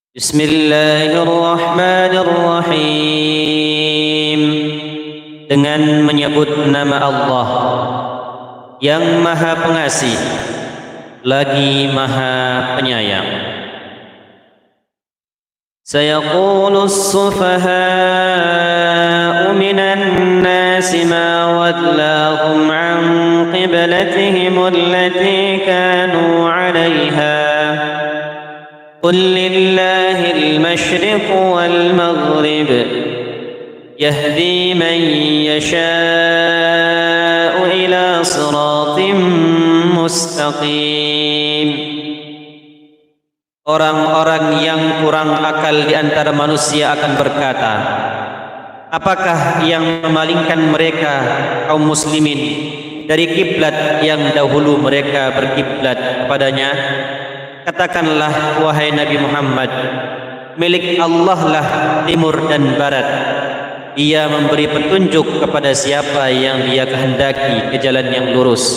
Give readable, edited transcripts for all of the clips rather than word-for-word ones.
Bismillahirrahmanirrahim. Dengan menyebut nama Allah yang Maha Pengasih lagi Maha Penyayang. Sayaqulu as-sufaha'u minan nasi ma wallahum an qiblatihim allati kanu 'alayha. قل لله المشرق والمغرب يهدي من يشاء إلى صراط مستقيم. Orang-orang yang kurang akal di antara manusia akan berkata, apakah yang memalingkan mereka kaum muslimin dari kiblat yang dahulu mereka berkiblat kepadanya? Katakanlah wahai Nabi Muhammad, milik Allah lah timur dan barat. Dia memberi petunjuk kepada siapa yang Dia kehendaki ke jalan yang lurus.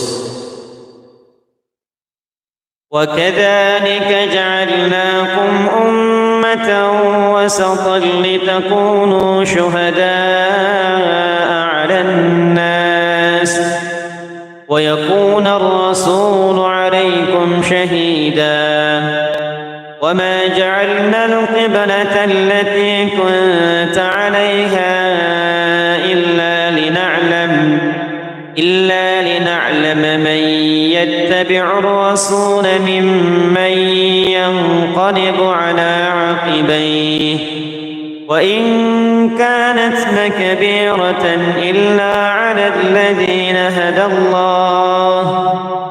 Wa kadzalika ja'alnakum ummatan wasatan litakunu syuhada'a 'alan nas wa yakuna ar-rasulu 'alaykum shahida. وما جعلنا القبلة التي كنت عليها إلا لنعلم من يتبع الرسول ممن ينقلب على عقبيه وإن كانت لكبيرة إلا على الذين هدى الله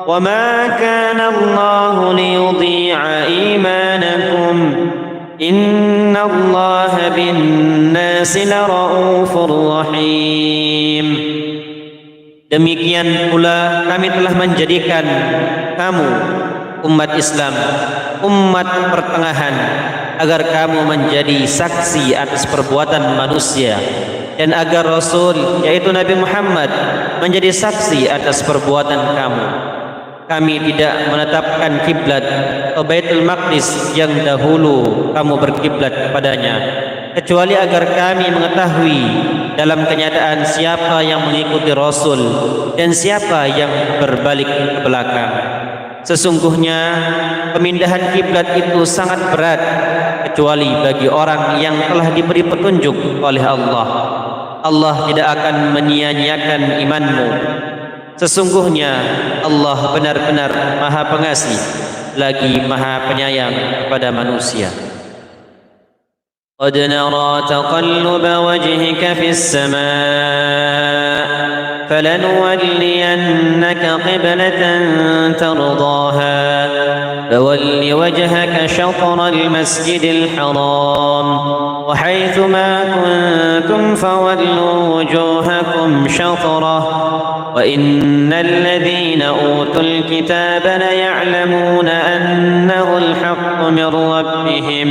وما كان الله ليضيع إيمانكم إن الله بالناس لرؤوف رحيم. Demikian pula kami telah menjadikan kamu umat Islam, umat pertengahan, agar kamu menjadi saksi atas perbuatan manusia dan agar Rasul yaitu Nabi Muhammad menjadi saksi atas perbuatan kamu. Kami tidak menetapkan kiblat atau Baitul Maqdis yang dahulu kamu berkiblat kepadanya, kecuali agar kami mengetahui dalam kenyataan siapa yang mengikuti Rasul dan siapa yang berbalik ke belakang. Sesungguhnya pemindahan kiblat itu sangat berat, kecuali bagi orang yang telah diberi petunjuk oleh Allah. Allah tidak akan menyia-nyiakan imanmu. Sesungguhnya Allah benar-benar Maha Pengasih lagi Maha Penyayang kepada manusia. Qad nara taqalluba wajhika fis samaa falanuwalliyannaka qiblatan tardaha fawalli wajhaka shatral masjidil haram wa haythu ma kuntum fawallu wujuhakum shatrah wa innal ladhina utul kitaba la ya'lamuna annahu al-haqqu min rabbihim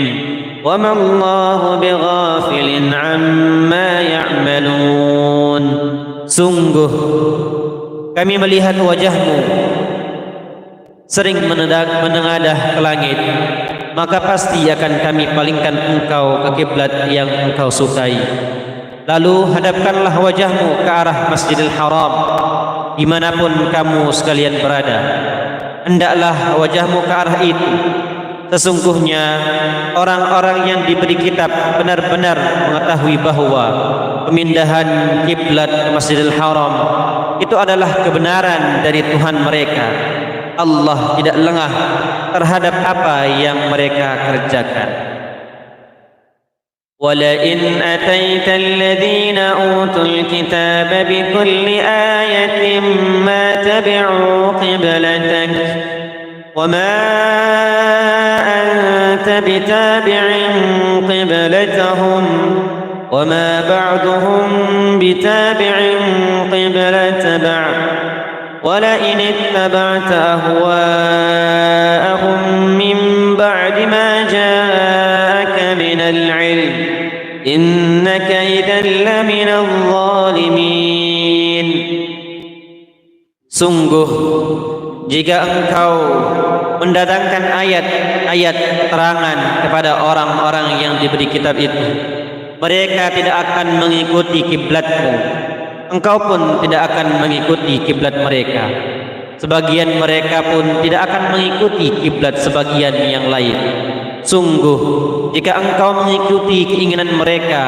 wa ma Allahu bighafilin 'amma ya'malun. Sungguh kami melihat wajahmu sering menengadah ke langit, maka pasti akan kami palingkan engkau ke kiblat yang engkau sukai. Lalu hadapkanlah wajahmu ke arah Masjidil Haram dimanapun kamu sekalian berada. Hendaklah wajahmu ke arah itu. Sesungguhnya orang-orang yang diberi kitab benar-benar mengetahui bahawa pemindahan kiblat ke Masjidil Haram itu adalah kebenaran dari Tuhan mereka. Allah tidak lengah terhadap apa yang mereka kerjakan. وَلَئِنْ أَتَيْتَ الَّذِينَ أُوتُوا الْكِتَابَ بِكُلِّ آيَةٍ مَا تَبِعُوا قِبْلَتَكَ وَمَا أَنْتَ بِتَابِعٍ قِبْلَتَهُمْ وَمَا بَعْضُهُمْ بِتَابِعٍ قِبْلَةَ بَعْضٍ وَلَئِنِ اتَّبَعْتَ أَهْوَاءَهُمْ مِنْ بَعْدِ مَا جَاءَكَ مِنَ الْعِلْمِ إِنَّكَ إِذًا لَمِنَ الظَّالِمِينَ. Sungguh jika engkau mendatangkan ayat-ayat keterangan kepada orang-orang yang diberi kitab itu. Mereka tidak akan mengikuti kiblatmu, engkau pun tidak akan mengikuti kiblat mereka. Sebagian mereka pun tidak akan mengikuti kiblat sebagian yang lain. Sungguh, jika engkau mengikuti keinginan mereka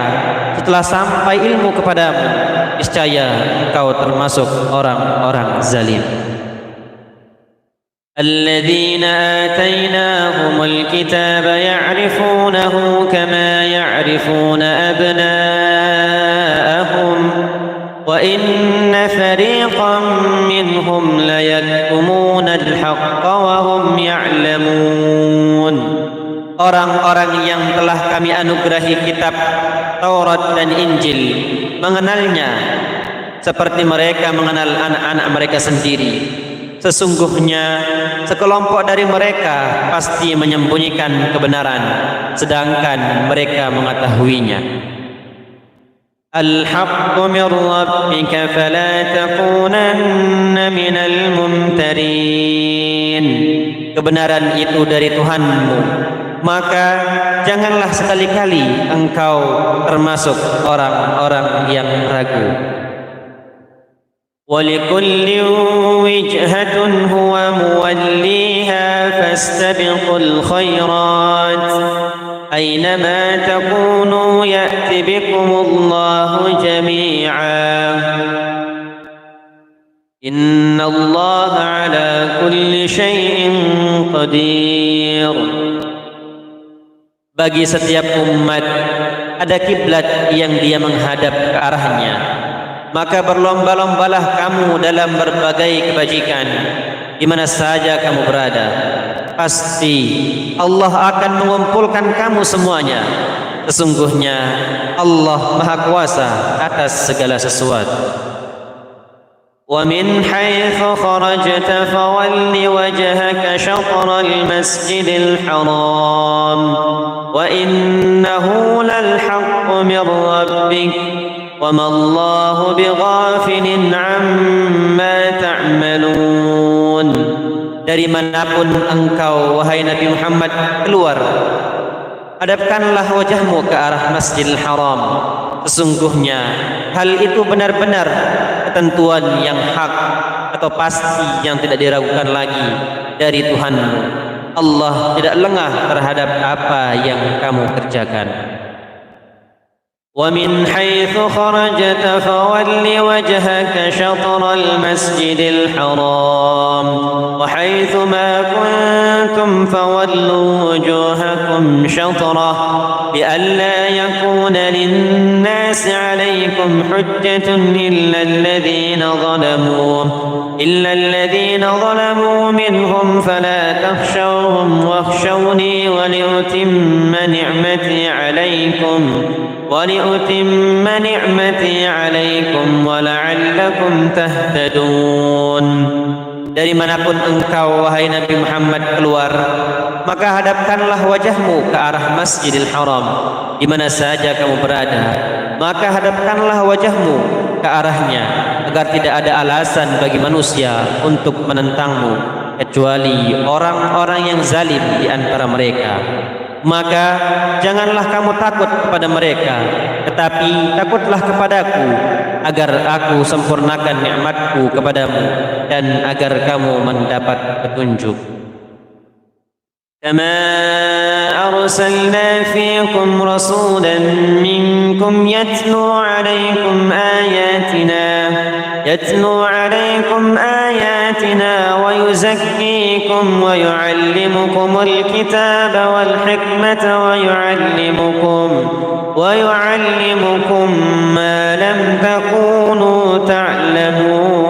setelah sampai ilmu kepadamu, niscaya engkau termasuk orang-orang zalim. الذين آتيناهم الكتاب يعرفونه كما يعرفون أبناءهم وإن فريقا منهم ليكتمون الحق وهم يعلمون. Orang-orang yang telah kami anugerahi kitab Taurat dan Injil mengenalnya seperti mereka mengenal anak-anak mereka sendiri. Sesungguhnya sekelompok dari mereka pasti menyembunyikan kebenaran, sedangkan mereka mengetahuinya. Al-haqqu min rabbika fala takunanna minal mumtarin. Kebenaran itu dari Tuhanmu, maka janganlah sekali-kali engkau termasuk orang-orang yang ragu. وَلِكُلٍّ وِجْهَةٌ هُوَ مُوَلِّيهَا فَاسْتَبِقُوا الْخَيْرَاتِ أَيْنَمَا تَكُونُوا يَأْتِ بِكُمُ اللَّهُ جَمِيعًا إِنَّ اللَّهَ عَلَى كُلِّ شَيْءٍ قَدِيرٌ. Bagi setiap umat ada kiblat yang dia menghadap ke arahnya. Maka berlomba-lombalah kamu dalam berbagai kebajikan di mana saja kamu berada. Pasti Allah akan mengumpulkan kamu semuanya. Sesungguhnya Allah Maha Kuasa atas segala sesuatu. Wa min haitsu kharajta fawalli wajhaka shatral masjidil haram wa innahu lal haqqu min rabbik وَمَا اللَّهُ بِغَافِلٍ عَمَّا تَعْمَلُونَ. Dari manapun engkau wahai Nabi Muhammad keluar, hadapkanlah wajahmu ke arah Masjidil Haram. Sesungguhnya hal itu benar-benar ketentuan yang hak atau pasti yang tidak diragukan lagi dari Tuhanmu. Allah tidak lengah terhadap apa yang kamu kerjakan. وَمِنْ حَيْثُ خَرَجْتَ فَوَلِّ وَجْهَكَ شَطْرَ الْمَسْجِدِ الْحَرَامِ وَحَيْثُ مَا كُنْتُمْ فَوَلُّوا وُجُوهَكُمْ شَطْرَهُ لِئَلَّا يَكُونَ لِلنَّاسِ عَلَيْكُمْ حُجَّةٌ إِلَّا الَّذِينَ ظَلَمُوا مِنْهُمْ فَلَا تَخْشَوْهُمْ وَاخْشَوْنِي وَلِأُتِمَّ نِعْمَتِي عَلَيْكُمْ وَلَعَلَّكُمْ تَهْتَدُونَ. Dari manapun engkau wahai Nabi Muhammad keluar, maka hadapkanlah wajahmu ke arah Masjidil Haram di mana saja kamu berada. Maka hadapkanlah wajahmu ke arahnya agar tidak ada alasan bagi manusia untuk menentangmu kecuali orang-orang yang zalim di antara mereka. Maka janganlah kamu takut kepada mereka, tetapi takutlah kepadaku agar aku sempurnakan nikmatku kepadamu dan agar kamu mendapat petunjuk. Kama arsalna fiikum rasulan minkum yatlu alaikum ayatina wa yuzakkikum wa yuallimukumul kitaba wal hikmata wa yuallimukum ma lam takunu ta'lamun.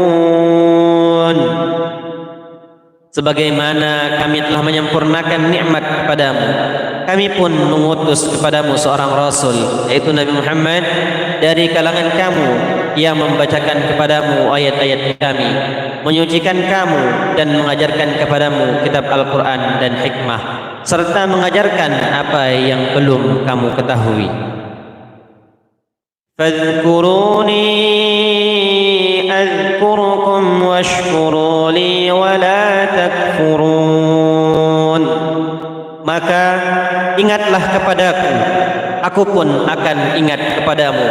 Sebagaimana kami telah menyempurnakan nikmat kepadamu, kami pun mengutus kepadamu seorang rasul, yaitu Nabi Muhammad dari kalangan kamu, yang membacakan kepadamu ayat-ayat kami, menyucikan kamu dan mengajarkan kepadamu kitab Al-Quran dan hikmah, serta mengajarkan apa yang belum kamu ketahui. Fadhkuruni azkurukum washkuru li wa la takfurun. maka ingatlah kepadaku, aku pun akan ingat kepadamu.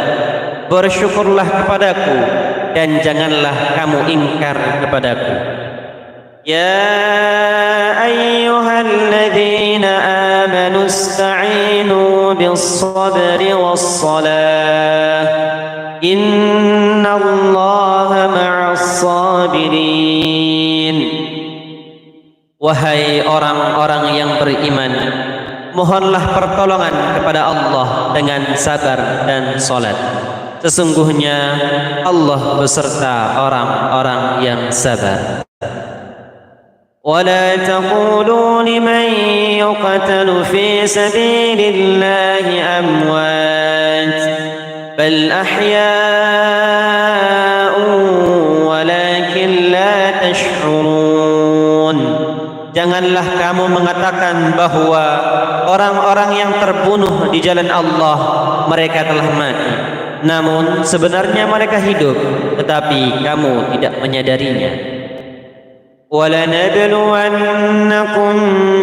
Bersyukurlah kepadaku dan janganlah kamu ingkar kepadaku. Ya ayyuhalladzina amanu ista'inu bis-sabri was-salah innallaha ma'as-sabirin. Wahai orang-orang yang beriman, mohonlah pertolongan kepada Allah dengan sabar dan salat. Sesungguhnya Allah beserta orang-orang yang sabar. ولا تقولوا لمن يقتل في سبيل الله أموات بل أحياء ولكن لا تشعرون. Janganlah kamu mengatakan bahwa orang-orang yang terbunuh di jalan Allah mereka telah mati, namun sebenarnya mereka hidup, tetapi kamu tidak menyadarinya. وَلَنَبْلُوَنَّكُمْ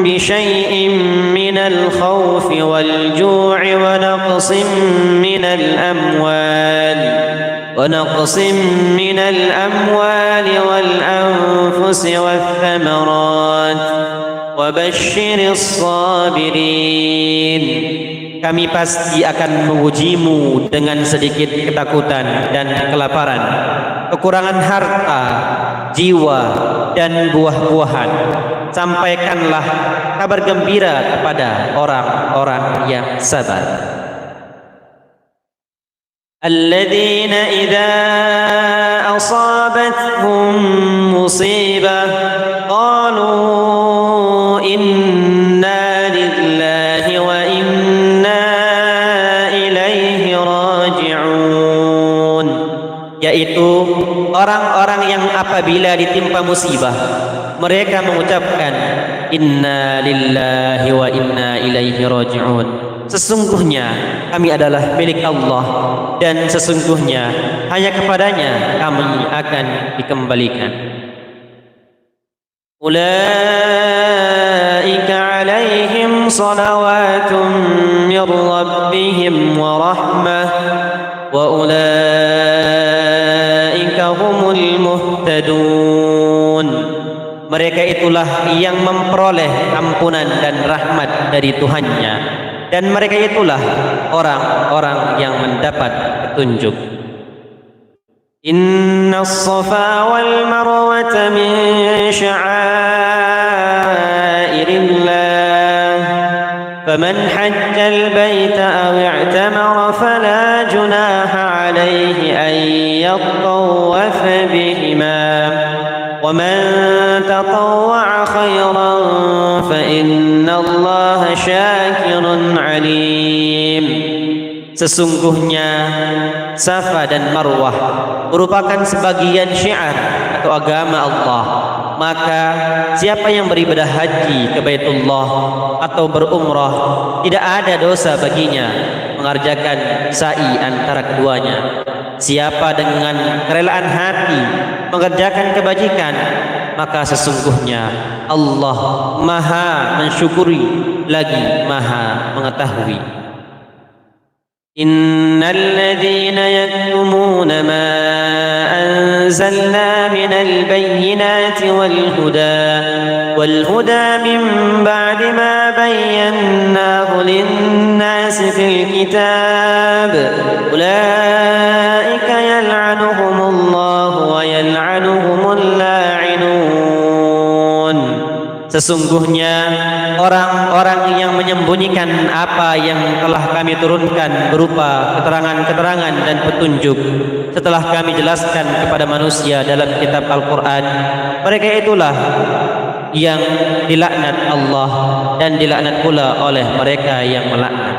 بِشَيْءٍ مِّنَ الْخَوْفِ وَالْجُوعِ ونقص من الأموال والأنفس والثمرات وبشر الصابرين. Kami pasti akan mengujimu dengan sedikit ketakutan dan kelaparan, kekurangan harta, jiwa, dan buah-buahan. Sampaikanlah kabar gembira kepada orang-orang yang sabar. Alladzina idza asabatuhum musibah qalu inna lillahi wa inna ilaihi raji'un. Yaitu orang-orang yang apabila ditimpa musibah mereka mengucapkan inna lillahi wa inna ilaihi raji'un. Sesungguhnya kami adalah milik Allah dan sesungguhnya hanya kepadanya kami akan dikembalikan. Ulaika alaihim salawatun min rabbihim wa rahmah wa ulaika humul muhtadun. Mereka itulah yang memperoleh ampunan dan rahmat dari Tuhannya, dan mereka itulah orang-orang yang mendapat petunjuk. Innas safa wal marwata min sya'airillah faman hajjal baita aw i'tamara fala junaha alayhi an yatawwafa bihima wa man tatawwa'a khairan fa innallaha syakirun alim. Sesungguhnya Safa dan Marwah merupakan sebagian syiar atau agama Allah. Maka siapa yang beribadah haji ke Baitullah atau berumrah, tidak ada dosa baginya mengerjakan sa'i antara keduanya. Siapa dengan kerelaan hati mengerjakan kebajikan, maka sesungguhnya Allah Maha mensyukuri lagi Maha mengetahui. Innal ladzina yaktumuna ma anzalna minal bayyinati wal huda min ba'di ma bayyanahu lin-nasi fil kitab ulaika yal'anuhumullahu wa yal'anuhumul la'inun. Sesungguhnya orang-orang yang menyembunyikan apa yang telah kami turunkan berupa keterangan-keterangan dan petunjuk setelah kami jelaskan kepada manusia dalam kitab Al-Quran, mereka itulah yang dilaknat Allah dan dilaknat pula oleh mereka yang melaknat.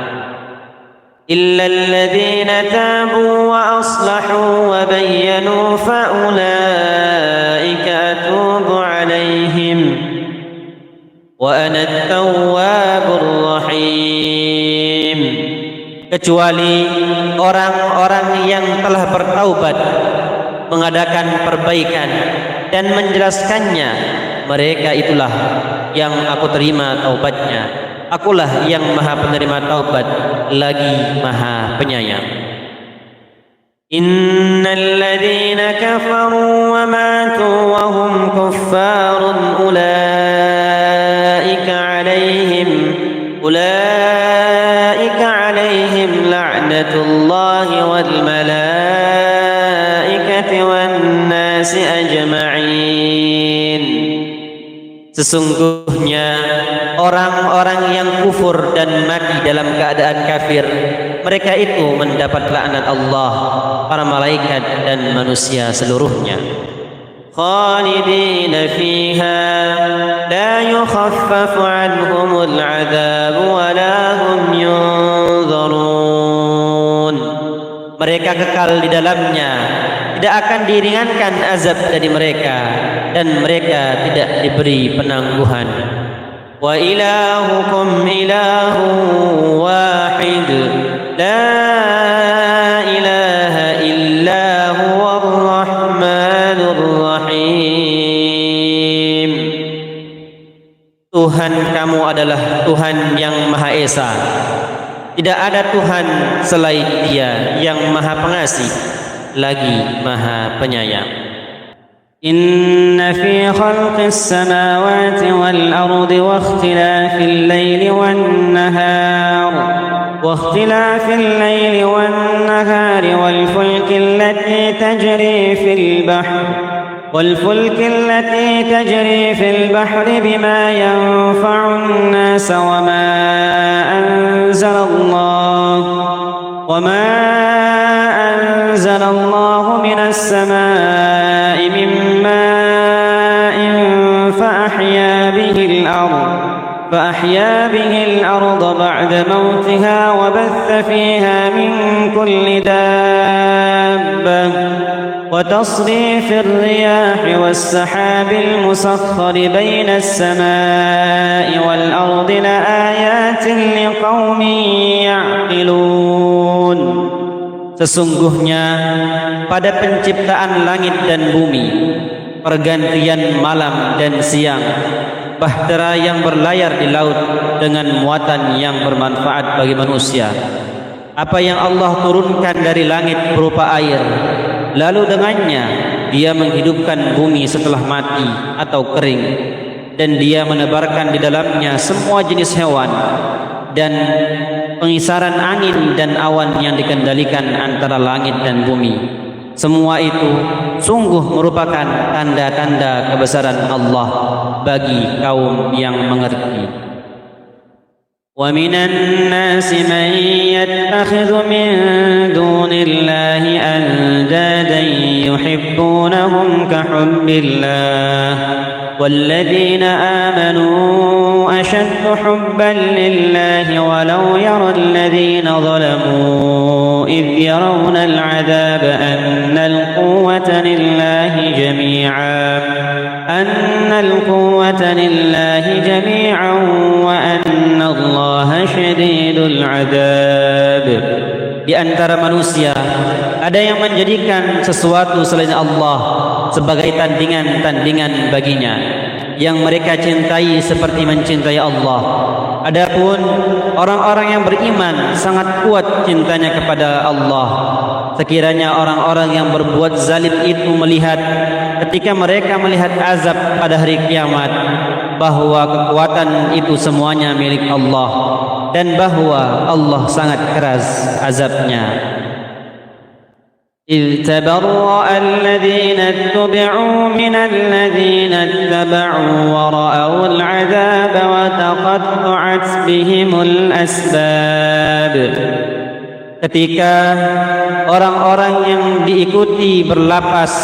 Illal ladzina tabu wa aslahu wa bayyanu fa ulaika atubu alaihim wa ana at-tawwabur rahim. Kecuali orang-orang yang telah bertaubat, mengadakan perbaikan dan menjelaskannya, mereka itulah yang aku terima taubatnya, Akulah yang maha penerima taubat lagi maha penyayang. Innal ladzina kafaru wa matu wa hum kuffarun ulaika alaihim la'natullahi wal malaikati wan nasi ajma'in. Sesungguhnya orang-orang yang kufur dan mati dalam keadaan kafir, mereka itu mendapat laknat Allah, para malaikat dan manusia seluruhnya. Khalidina fiha la yukhaffafu anhumul adzab wa la hum yunzarun. Mereka kekal di dalamnya, tidak akan diringankan azab dari mereka, dan mereka tidak diberi penangguhan. Wa ilahukum ilahu wahid la ilaha illa huwar rahmanur rahim. Tuhan kamu adalah Tuhan yang Maha Esa. Tidak ada Tuhan selain Dia yang Maha Pengasih lagi Maha Penyayang. Inna fi khalqis samawati wal ardi wa ikhtilafil laili wan nahar wal fulki allati tajri fil bahri bima yanfa'un nas wa ma anzalallahu minas samaa'i min فأحيا به الأرض بعد موتها وبث فيها من كل دابة وتصريف الرياح والسحاب المسخر بين السماء والأرض لآيات لقوم يعقلون. Sesungguhnya pada penciptaan langit dan bumi, pergantian malam dan siang, bahtera yang berlayar di laut dengan muatan yang bermanfaat bagi manusia, apa yang Allah turunkan dari langit berupa air, lalu dengannya Dia menghidupkan bumi setelah mati atau kering, dan Dia menebarkan di dalamnya semua jenis hewan dan pengisaran angin dan awan yang dikendalikan antara langit dan bumi. Semua itu sungguh merupakan tanda-tanda kebesaran Allah bagi kaum yang mengerti. Wa minan nasi man yattakhidhu min dunillahi andadan yuhibbunahum ka hubbillah walladzina amanu ashaddu hubban lillahi walau yara alladhina zalamu idh yarawna al'adhab anna al-quwwata lillahi jami'an wa anna Allaha syadidul 'adzab. Di antara manusia ada yang menjadikan sesuatu selain Allah sebagai tandingan-tandingan baginya, yang mereka cintai seperti mencintai Allah. Adapun orang-orang yang beriman sangat kuat cintanya kepada Allah. Sekiranya orang-orang yang berbuat zalim itu melihat, ketika mereka melihat azab pada hari kiamat, bahwa kekuatan itu semuanya milik Allah, dan bahwa Allah sangat keras azabnya. إذ تبرأ الذين اتبعوا من الذين اتبعوا ورأوا العذاب وتقطعت بهم الأسباب. Ketika orang-orang yang diikuti berlapas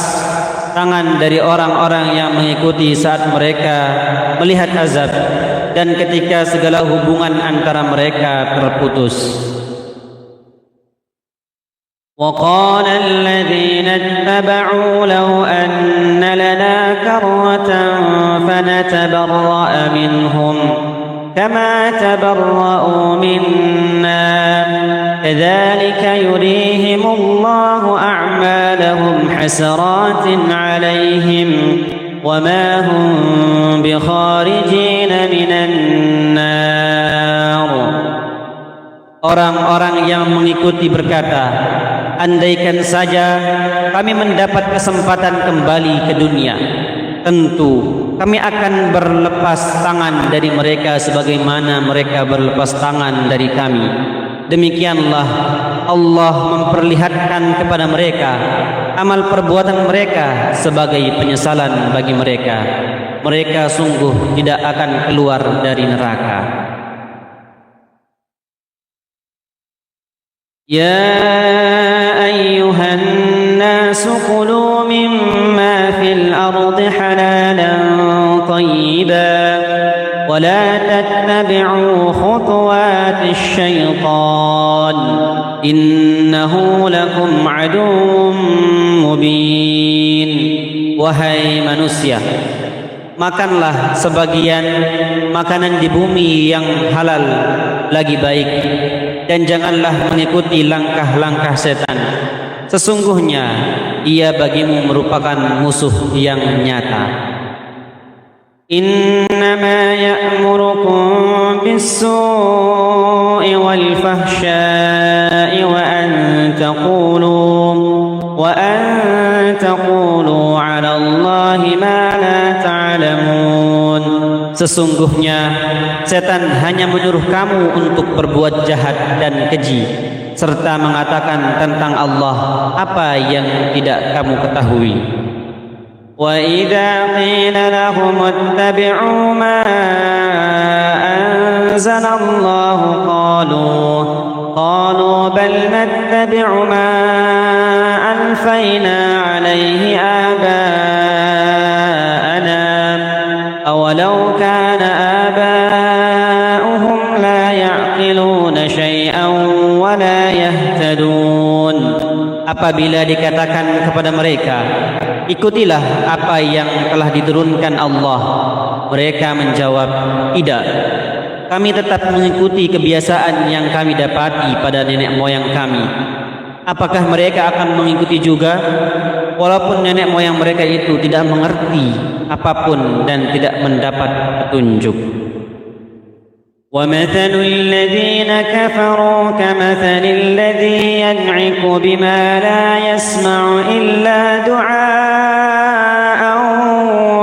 tangan dari orang-orang yang mengikuti saat mereka melihat azab, dan ketika segala hubungan antara mereka terputus. وقال الذين اتبعوا لو أن لنا كرة فنتبرأ منهم كما تبرأوا منا كذلك يريهم الله أعمالهم حسرات عليهم وما هم بخارجين من النار. Orang-orang yang mengikuti berkata, andaikan saja kami mendapat kesempatan kembali ke dunia, tentu kami akan berlepas tangan dari mereka sebagaimana mereka berlepas tangan dari kami. Demikianlah Allah memperlihatkan kepada mereka amal perbuatan mereka sebagai penyesalan bagi mereka. Mereka sungguh tidak akan keluar dari neraka. Ya ayyuhan nasu kulu mimma fil ardi halalan tayyiban wa la tattabi'u khutuwatis syaitan innahu lakum aduwwun mubin. Wahai manusia, makanlah sebagian makanan di bumi yang halal lagi baik, dan janganlah mengikuti langkah-langkah setan. Sesungguhnya ia bagimu merupakan musuh yang nyata. Innama ya'murukum bis-su'i wal fahsya'i wa an taqulu 'ala Allahi ma la ta'lamun. Sesungguhnya setan hanya menyuruh kamu untuk berbuat jahat dan keji, serta mengatakan tentang Allah apa yang tidak kamu ketahui. Wa idza qila lahum ittabi'u ma anzalallahu qalu bal nattabi'u ma alfayna 'alayhi aba'ana awalau kana aba'uhum la ya'qiluna syai'an wa la yahtadun. Apabila dikatakan kepada mereka, ikutilah apa yang telah diturunkan Allah, mereka menjawab, tidak, kami tetap mengikuti kebiasaan yang kami dapati pada nenek moyang kami. Apakah mereka akan mengikuti juga, walaupun nenek moyang mereka itu tidak mengerti apapun dan tidak mendapat petunjuk? وَمَثَلُ الَّذِينَ كَفَرُوا كَمَثَلِ الَّذِي يَنْعِقُ بِمَا لَا يَسْمَعُ إِلَّا دُعَاءً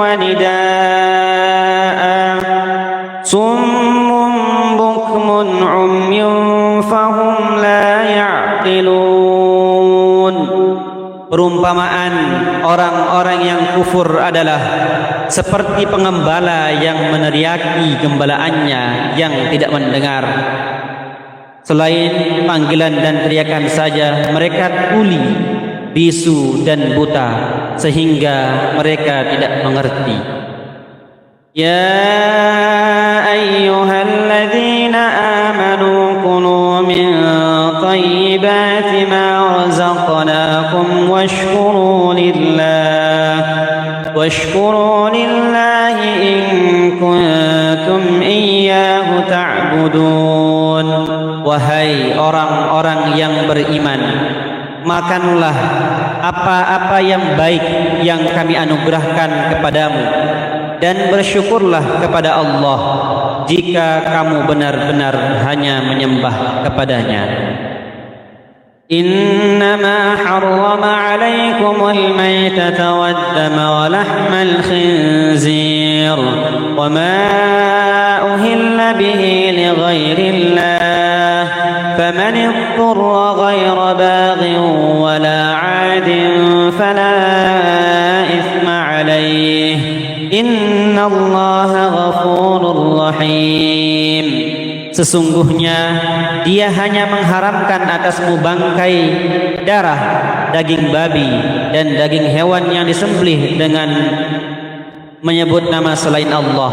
وَنِدَاءً صُمٌّ بُكْمٌ عُمْيٌ فَهُمْ لَا يَعْقِلُونَ. Perumpamaan orang-orang yang kufur adalah seperti pengembala yang meneriaki gembalaannya yang tidak mendengar. Selain panggilan dan teriakan saja, mereka tuli, bisu dan buta, sehingga mereka tidak mengerti. Ya ayyuhalladzina amanu kulu min thayyibati ma razaqnakum washkuru lillahi in kuntum iyyahu ta'budun. Wahai orang-orang yang beriman, makanlah apa-apa yang baik yang kami anugerahkan kepadamu, dan bersyukurlah kepada Allah jika kamu benar-benar hanya menyembah kepadanya. Innama harrama alaikumul maytata waddama wa lahmal khinzir wa ma uhilla bihi li ghairillah faman ittara ghayra baghin wa la 'adin fala ithma alayhi innallaha ghafurur rahim. Sesungguhnya dia hanya mengharamkan atasmu bangkai, darah, daging babi dan daging hewan yang disembelih dengan menyebut nama selain Allah.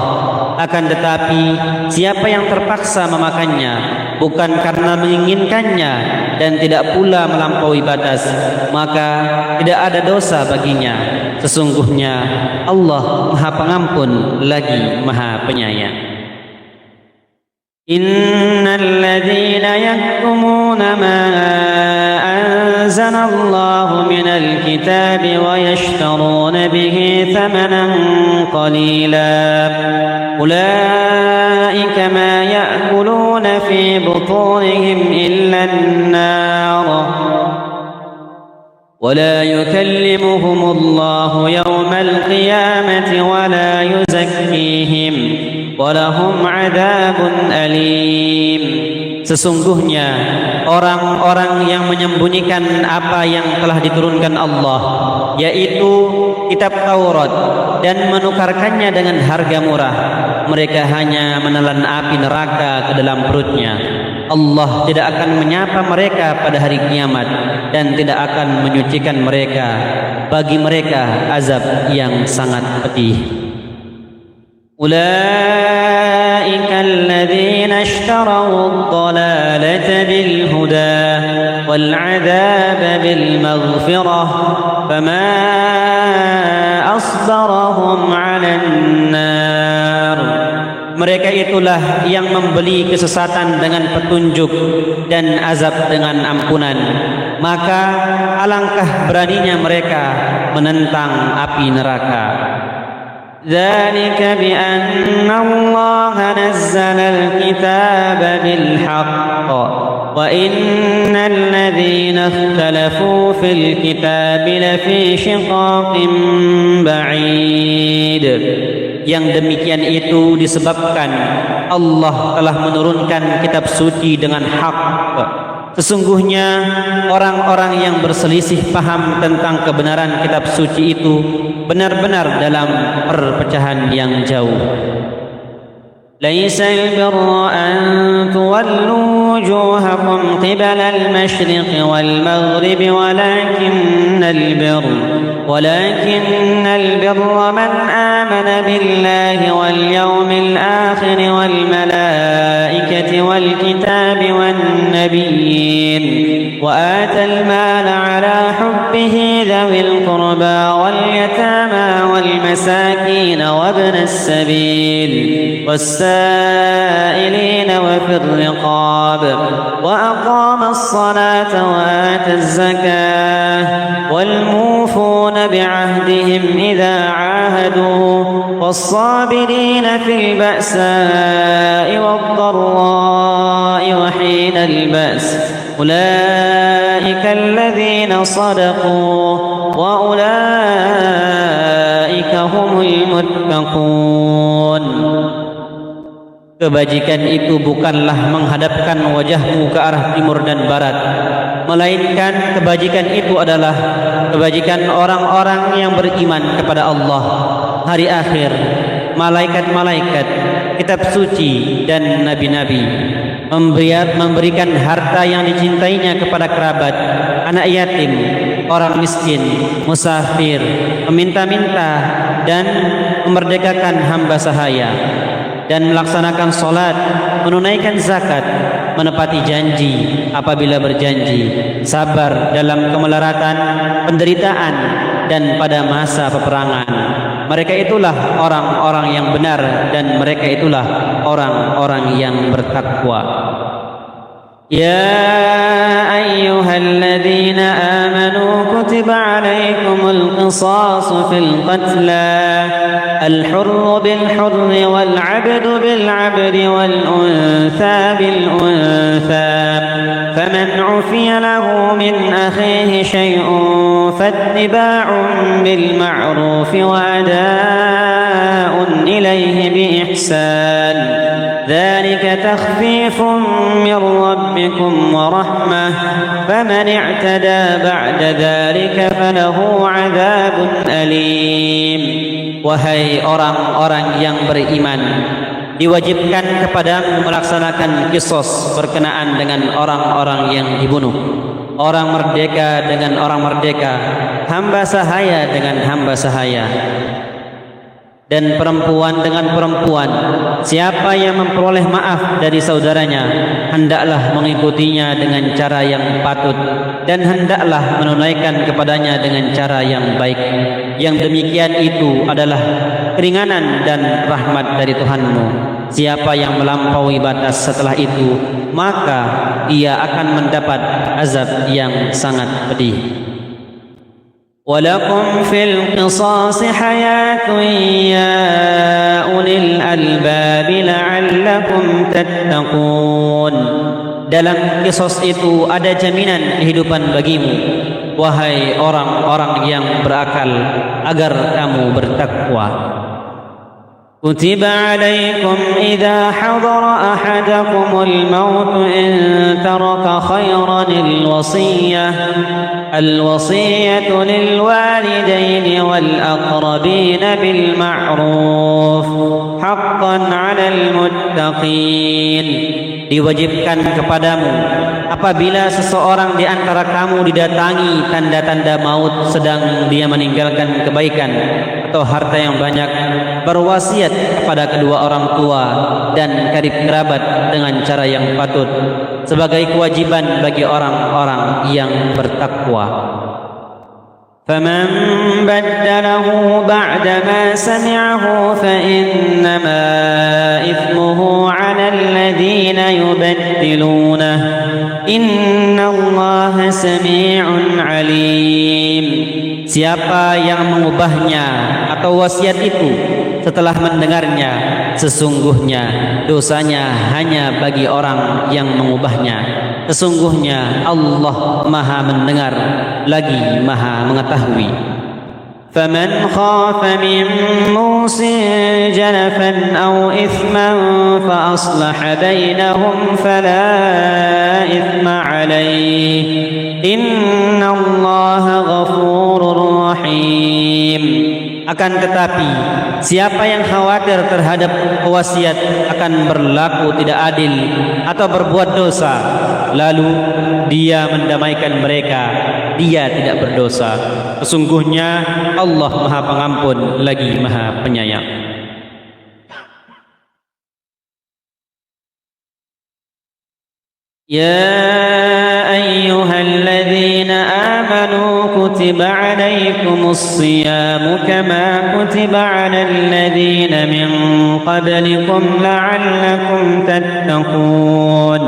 Akan tetapi siapa yang terpaksa memakannya bukan karena menginginkannya dan tidak pula melampaui batas, maka tidak ada dosa baginya. Sesungguhnya Allah Maha Pengampun lagi Maha Penyayang. Innal ladzina yaktumuna ma anzalallahu minal kitabi wa yashtaruna bihi thamanan qalila ulaika ma ya'kuluna fi butunihim إلا النار ولا يكلمهم الله يوم القيامة ولا يزكيهم ولهم عذاب أليم. Sesungguhnya orang-orang yang menyembunyikan apa yang telah diturunkan Allah, yaitu kitab Taurat, dan menukarkannya dengan harga murah, mereka hanya menelan api neraka ke dalam perutnya. Allah tidak akan menyapa mereka pada hari kiamat dan tidak akan menyucikan mereka. Bagi mereka azab yang sangat pedih. أولئك الذين اشتروا الضلالة بالهدى والعذاب بالمغفرة فما أصبرهم على النار. Mereka itulah yang membeli kesesatan dengan petunjuk dan azab dengan ampunan. Maka alangkah beraninya mereka menentang api neraka. ذلك بأن الله نزل الكتاب بالحق وإن الذين اختلفوا في الكتاب لفي شقاق بعيد. Yang demikian itu disebabkan Allah telah menurunkan kitab suci dengan hak. Sesungguhnya orang-orang yang berselisih paham tentang kebenaran kitab suci itu benar-benar dalam perpecahan yang jauh. ليس البر أن تولوا وجوهكم قبل المشرق والمغرب ولكن البر من آمن بالله واليوم الآخر والملائكة والكتاب والنبيين وآتى المال على حبه ذوي القربى واليتامى والمساكين وابن السبيل والسائلين وفي الرقاب وأقام الصلاة وآتى الزكاة والموفون بعهدهم إذا عاهدوا والصابرين في البأساء والضراء وحين البأس أولئك الذين صدقوا وأولئك هم المتقون. Kebajikan itu bukanlah menghadapkan wajahmu ke arah timur dan barat, melainkan kebajikan itu adalah kebajikan orang-orang yang beriman kepada Allah, hari akhir, malaikat-malaikat, kitab suci dan nabi-nabi, memberikan harta yang dicintainya kepada kerabat, anak yatim, orang miskin, musafir, peminta-minta, dan memerdekakan hamba sahaya, dan melaksanakan solat, menunaikan zakat, menepati janji apabila berjanji, sabar dalam kemelaratan, penderitaan, dan pada masa peperangan. Mereka itulah orang-orang yang benar dan mereka itulah orang-orang yang bertakwa. يا أيها الذين آمنوا كتب عليكم القصاص في القتلى الحر بالحر والعبد بالعبد والأنثى بالأنثى فمن عفي له من أخيه شيء فاتباع بالمعروف وأداء إليه بإحسان ذلك تخفيف من ربكم ورحمة فمن اعتدى بعد ذلك فله عذاب أليم. Wahai orang-orang yang beriman, diwajibkan kepadamu melaksanakan qisas berkenaan dengan orang-orang yang dibunuh, orang merdeka dengan orang merdeka, hamba sahaya dengan hamba sahaya, dan perempuan dengan perempuan. Siapa yang memperoleh maaf dari saudaranya, hendaklah mengikutinya dengan cara yang patut dan hendaklah menunaikan kepadanya dengan cara yang baik. Yang demikian itu adalah keringanan dan rahmat dari Tuhanmu. Siapa yang melampaui batas setelah itu, maka ia akan mendapat azab yang sangat pedih. ولكم في القصاص حياة يا أولي الألباب لعلكم تتقون. dalam kisos itu ada jaminan kehidupan bagimu, wahai orang-orang yang berakal, agar kamu bertakwa. كتب عليكم إذا حضر أحدكم الموت إن ترك خيرا الوصية للوالدين والأقربين بالمعروف حقا على المتقين. Diwajibkan kepadamu apabila seseorang di antara kamu didatangi tanda-tanda maut sedang dia meninggalkan kebaikan atau harta yang banyak, berwasiat kepada kedua orang tua dan karib kerabat dengan cara yang patut, sebagai kewajiban bagi orang-orang yang bertakwa. فمن بدله بعدما سمعه فإنما إثمه على الذين يبدلونه إن الله سميع عليم. Siapa yang mengubahnya atau wasiat itu setelah mendengarnya, sesungguhnya dosanya hanya bagi orang yang mengubahnya. Sesungguhnya Allah Maha mendengar lagi Maha mengetahui. فمن خاف من موص جنفا أو إثما فأصلح بينهم فلا إثم عليه إن الله غفور رحيم. Akan tetapi siapa yang khawatir terhadap wasiat akan berlaku tidak adil atau berbuat dosa, lalu dia mendamaikan mereka, dia tidak berdosa. Sesungguhnya Allah Maha Pengampun lagi Maha Penyayang. Ya ayyuhalladzina amanu kutiba alaikumus siyamu kama kutiba alal ladzina min qablikum la'allakum tattaqun.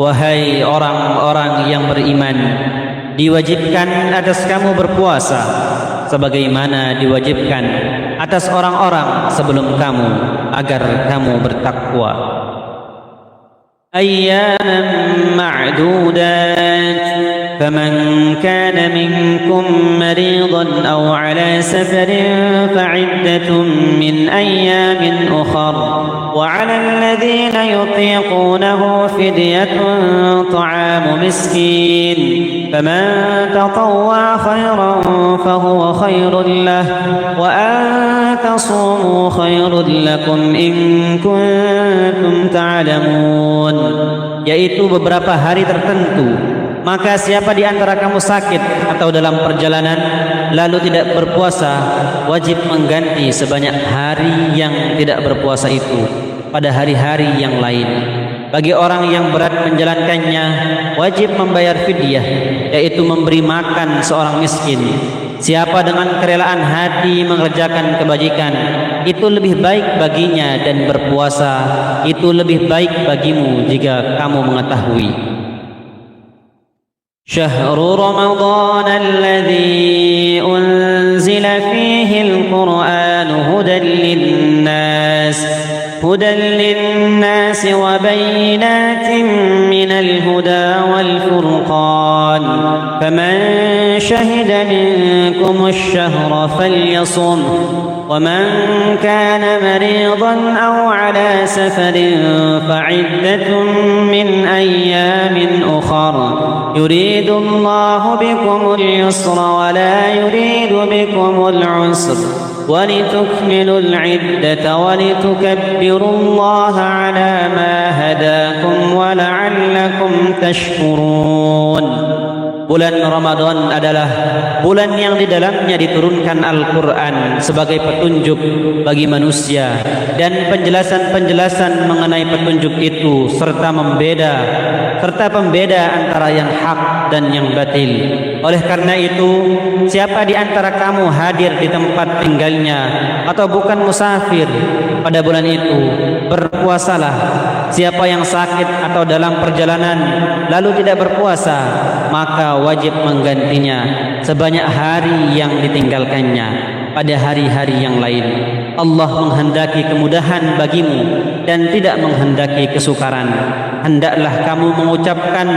Wahai orang-orang yang beriman, diwajibkan atas kamu berpuasa sebagaimana diwajibkan atas orang-orang sebelum kamu, agar kamu bertakwa. أياما معدودات فمن كان منكم مريضا أو على سفر فعدة من أيام أخر وعلى الذين يطيقونه فدية طعام مسكين فمن تطوع خيرا فهو خير له وأن تصوموا خير لكم إن كنتم تعلمون. Yaitu beberapa hari tertentu. Maka siapa di antara kamu sakit atau dalam perjalanan lalu tidak berpuasa, wajib mengganti sebanyak hari yang tidak berpuasa itu pada hari-hari yang lain. Bagi orang yang berat menjalankannya, wajib membayar fidyah, yaitu memberi makan seorang miskin. Siapa dengan kerelaan hati mengerjakan kebajikan, itu lebih baik baginya, dan berpuasa itu lebih baik bagimu jika kamu mengetahui. Syahrul Ramadan alladzi unzila fihi al-Qur'an hudan lin-nas wa bayyinatin minal huda wal furqan faman shahida minkum ash-shahra falyasum ومن كان مريضا أو على سفر فعدة من أيام أخر يريد الله بكم اليسر ولا يريد بكم العسر ولتكملوا العدة ولتكبروا الله على ما هداكم ولعلكم تشكرون. Bulan Ramadan adalah bulan yang di dalamnya diturunkan Al-Quran sebagai petunjuk bagi manusia, dan penjelasan-penjelasan mengenai petunjuk itu serta pembeda antara yang hak dan yang batil. Oleh karena itu, siapa di antara kamu hadir di tempat tinggalnya atau bukan musafir pada bulan itu, berpuasalah. Siapa yang sakit atau dalam perjalanan lalu tidak berpuasa, maka wajib menggantinya sebanyak hari yang ditinggalkannya pada hari-hari yang lain. Allah menghendaki kemudahan bagimu dan tidak menghendaki kesukaran. hendaklah kamu mengucapkan,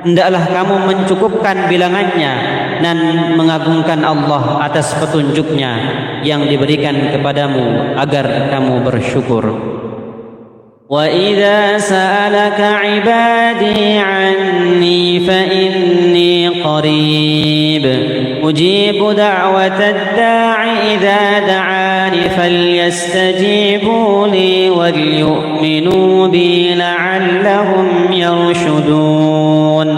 hendaklah kamu mencukupkan bilangannya dan mengagungkan Allah atas petunjuknya yang diberikan kepadamu agar kamu bersyukur. وَإِذَا سَأَلَكَ عِبَادِي عَنِّي فَإِنِّي قَرِيبٌ أُجِيبُ دَعْوَةَ الدَّاعِ إِذَا دَعَانِ فَلْيَسْتَجِيبُوا لِي وَلْيُؤْمِنُوا بِي لَعَلَّهُمْ يَرْشُدُونَ.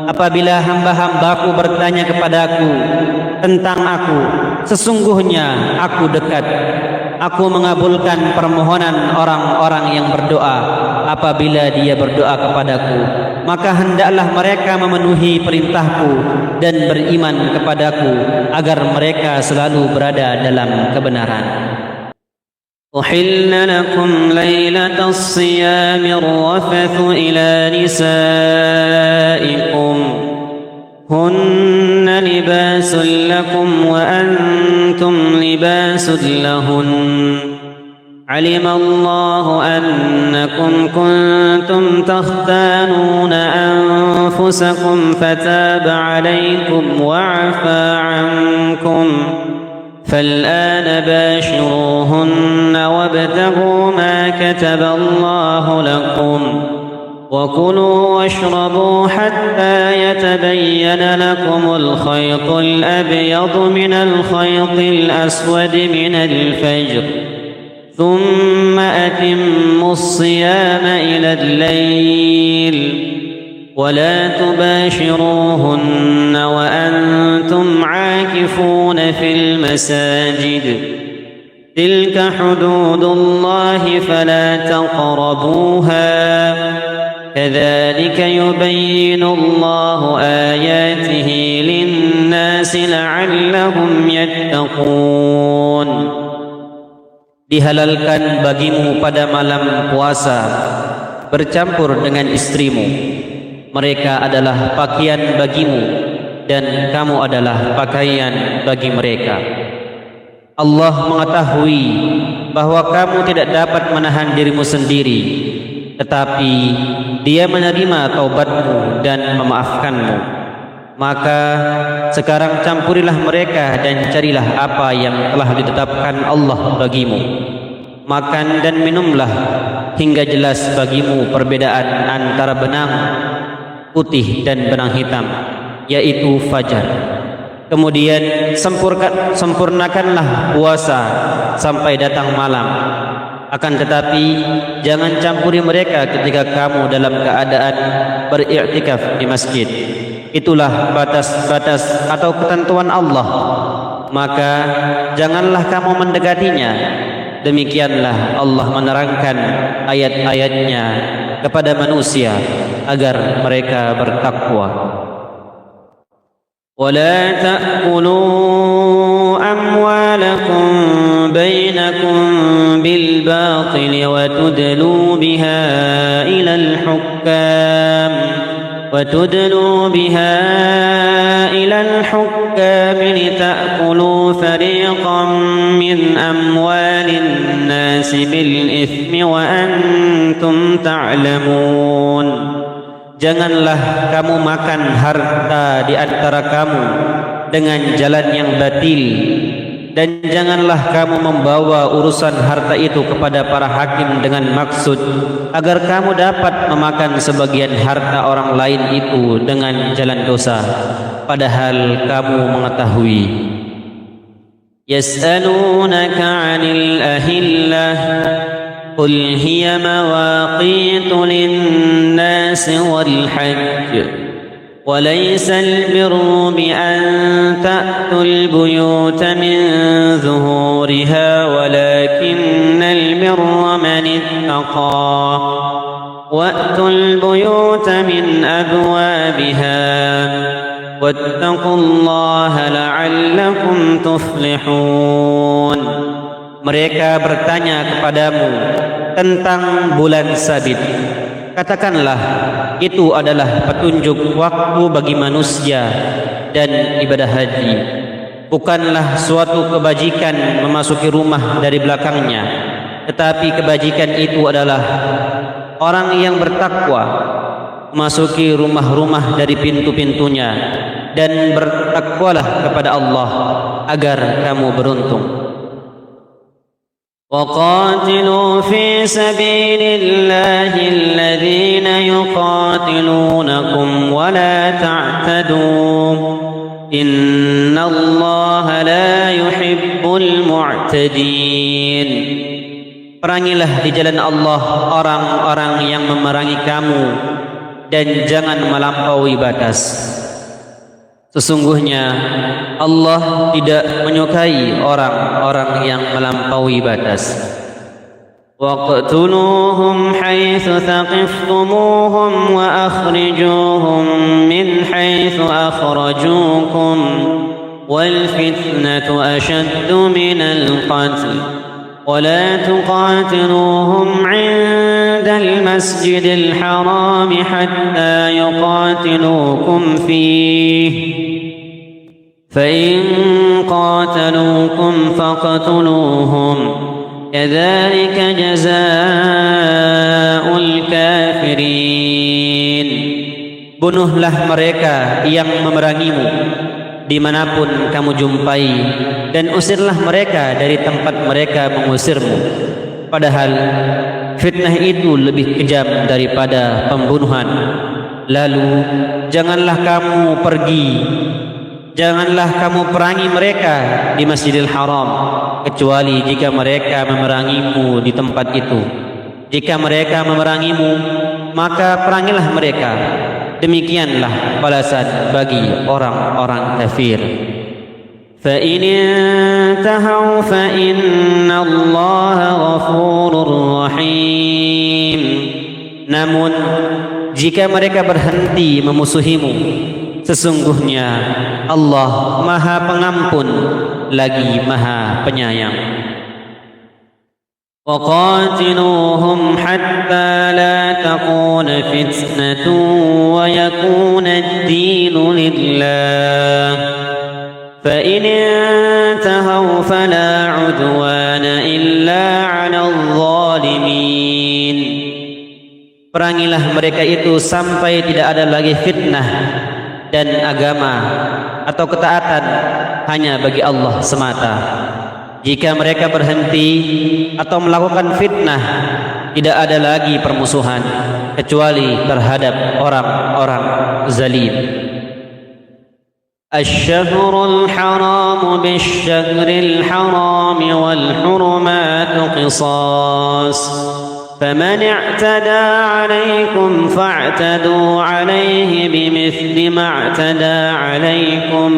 Apabila hamba-hambaku bertanya kepadaku tentang aku, sesungguhnya aku dekat. Aku mengabulkan permohonan orang-orang yang berdoa apabila dia berdoa kepadaku. Maka hendaklah mereka memenuhi perintahku dan beriman kepadaku agar mereka selalu berada dalam kebenaran. أحل لكم ليلة الصيام الرفث إلى نسائكم هن لباس لكم وأنتم لباس لهن علم الله أنكم كنتم تختانون أنفسكم فتاب عليكم وعفى عنكم فالآن باشروهن وابتغوا ما كتب الله لكم وكلوا واشربوا حتى يتبين لكم الخيط الأبيض من الخيط الأسود من الفجر ثم أتموا الصيام إلى الليل ولا تباشروهن وأنتم عاكفون في المساجد تلك حدود الله فلا تقربوها كذلك يبين الله آياته للناس لعلهم يتقون. Dihalalkan bagimu pada malam puasa bercampur dengan istrimu. Mereka adalah pakaian bagimu dan kamu adalah pakaian bagi mereka. Allah mengetahui bahwa kamu tidak dapat menahan dirimu sendiri, tetapi Dia menerima taubatmu dan memaafkanmu. Maka sekarang campurilah mereka dan carilah apa yang telah ditetapkan Allah bagimu. Makan dan minumlah hingga jelas bagimu perbedaan antara benang putih dan benang hitam, yaitu fajar. Kemudian sempurnakanlah puasa sampai datang malam. Akan tetapi jangan campuri mereka ketika kamu dalam keadaan beriktikaf di masjid. Itulah batas-batas atau ketentuan Allah. Maka janganlah kamu mendekatinya. Demikianlah Allah menerangkan ayat-ayatnya kepada manusia agar mereka bertakwa. ولا تأكلوا أموالكم بينكم بالباطل وتدلوا بها إلى الحكام لتأكلوا فريقا من أموال الناس بالإثم وأنتم تعلمون. Janganlah kamu makan harta di antara kamu dengan jalan yang batil, dan janganlah kamu membawa urusan harta itu kepada para hakim dengan maksud agar kamu dapat memakan sebagian harta orang lain itu dengan jalan dosa, padahal kamu mengetahui. Yas'alunaka 'anil ahillah قل هي مواقيت للناس والحج وليس البر بأن تأتوا البيوت من ظهورها ولكن البر من اتقى وأتوا البيوت من أبوابها واتقوا الله لعلكم تفلحون. Mereka bertanya kepadamu tentang bulan sabit. Katakanlah, itu adalah petunjuk waktu bagi manusia dan ibadah haji. Bukanlah suatu kebajikan memasuki rumah dari belakangnya, tetapi kebajikan itu adalah orang yang bertakwa, masuki rumah-rumah dari pintu-pintunya, dan bertakwalah kepada Allah agar kamu beruntung. وقاتلوا في سبيل الله الذين يقاتلونكم ولا تعتدوا إن الله لا يحب المعتدين. Perangilah di jalan Allah orang-orang yang memerangi kamu, dan jangan melampaui batas. Sesungguhnya Allah tidak menyukai orang-orang yang melampaui batas. وَاقْتُلُوهُمْ حَيْثُ ثَقِفْتُمُوهُمْ وَأَخْرِجُوهُمْ مِنْ حَيْثُ أَخْرَجُوكُمْ وَالْفِتْنَةُ أَشَدُّ مِنَ الْقَتْلِ وَلَا تُقَاتِلُوهُمْ عِندَ الْمَسْجِدِ الْحَرَامِ حَتَّى يُقَاتِلُوكُمْ فِيهِ فَإِنْ قَاتَلُوكُمْ فَاقْتُلُوهُمْ كَذَلِكَ جَزَاءُ الْكَافِرِينَ. Bunuhlah mereka yang memerangimu dimanapun kamu jumpai, dan usirlah mereka dari tempat mereka mengusirmu. Padahal fitnah itu lebih kejam daripada pembunuhan. Lalu janganlah kamu perangi mereka di Masjidil Haram, kecuali jika mereka memerangimu di tempat itu. Jika mereka memerangimu, maka perangilah mereka. Demikianlah balasan bagi orang-orang kafir. فَإِنِ انْتَهَوْا فَإِنَّ اللَّهَ غَفُورٌ رَحِيمٌ. Namun jika mereka berhenti memusuhimu, sesungguhnya Allah Maha Pengampun lagi Maha Penyayang. وَقَاتِلُوهُمْ حَتَّى لَا تَكُونَ فِتْنَةٌ وَيَكُونَ الدِّينُ لِلَّهِ فَإِنِ انْتَهَوْا فَلَا عُدْوَانَ إِلَّا عَلَى الظَّالِمِينَ. Perangilah mereka itu sampai tidak ada lagi fitnah, dan agama atau ketaatan hanya bagi Allah semata. Jika mereka berhenti atau melakukan fitnah, tidak ada lagi permusuhan kecuali terhadap orang-orang zalim. الشهر الحرام بالشهر الحرام والحرمات قصاص فمن اعتدى عليكم فاعتدوا عليه بمثل ما اعتدى عليكم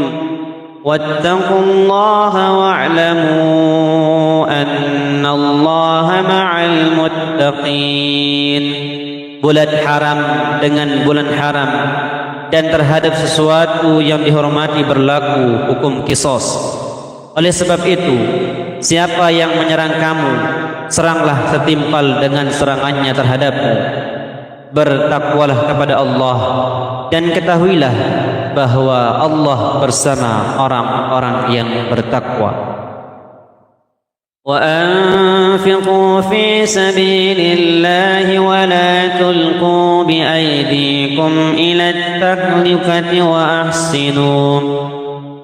واتقوا الله واعلموا أن الله مع المتقين. Bulan haram dengan bulan haram, dan terhadap sesuatu yang dihormati berlaku hukum qisas. Oleh sebab itu, siapa yang menyerang kamu, seranglah setimpal dengan serangannya terhadapmu. Bertakwalah kepada Allah, dan ketahuilah bahwa Allah bersama orang-orang yang bertakwa. وأنفقوا في سبيل الله ولا تلقوا بأيديكم إلى التهلكة وأحسنوا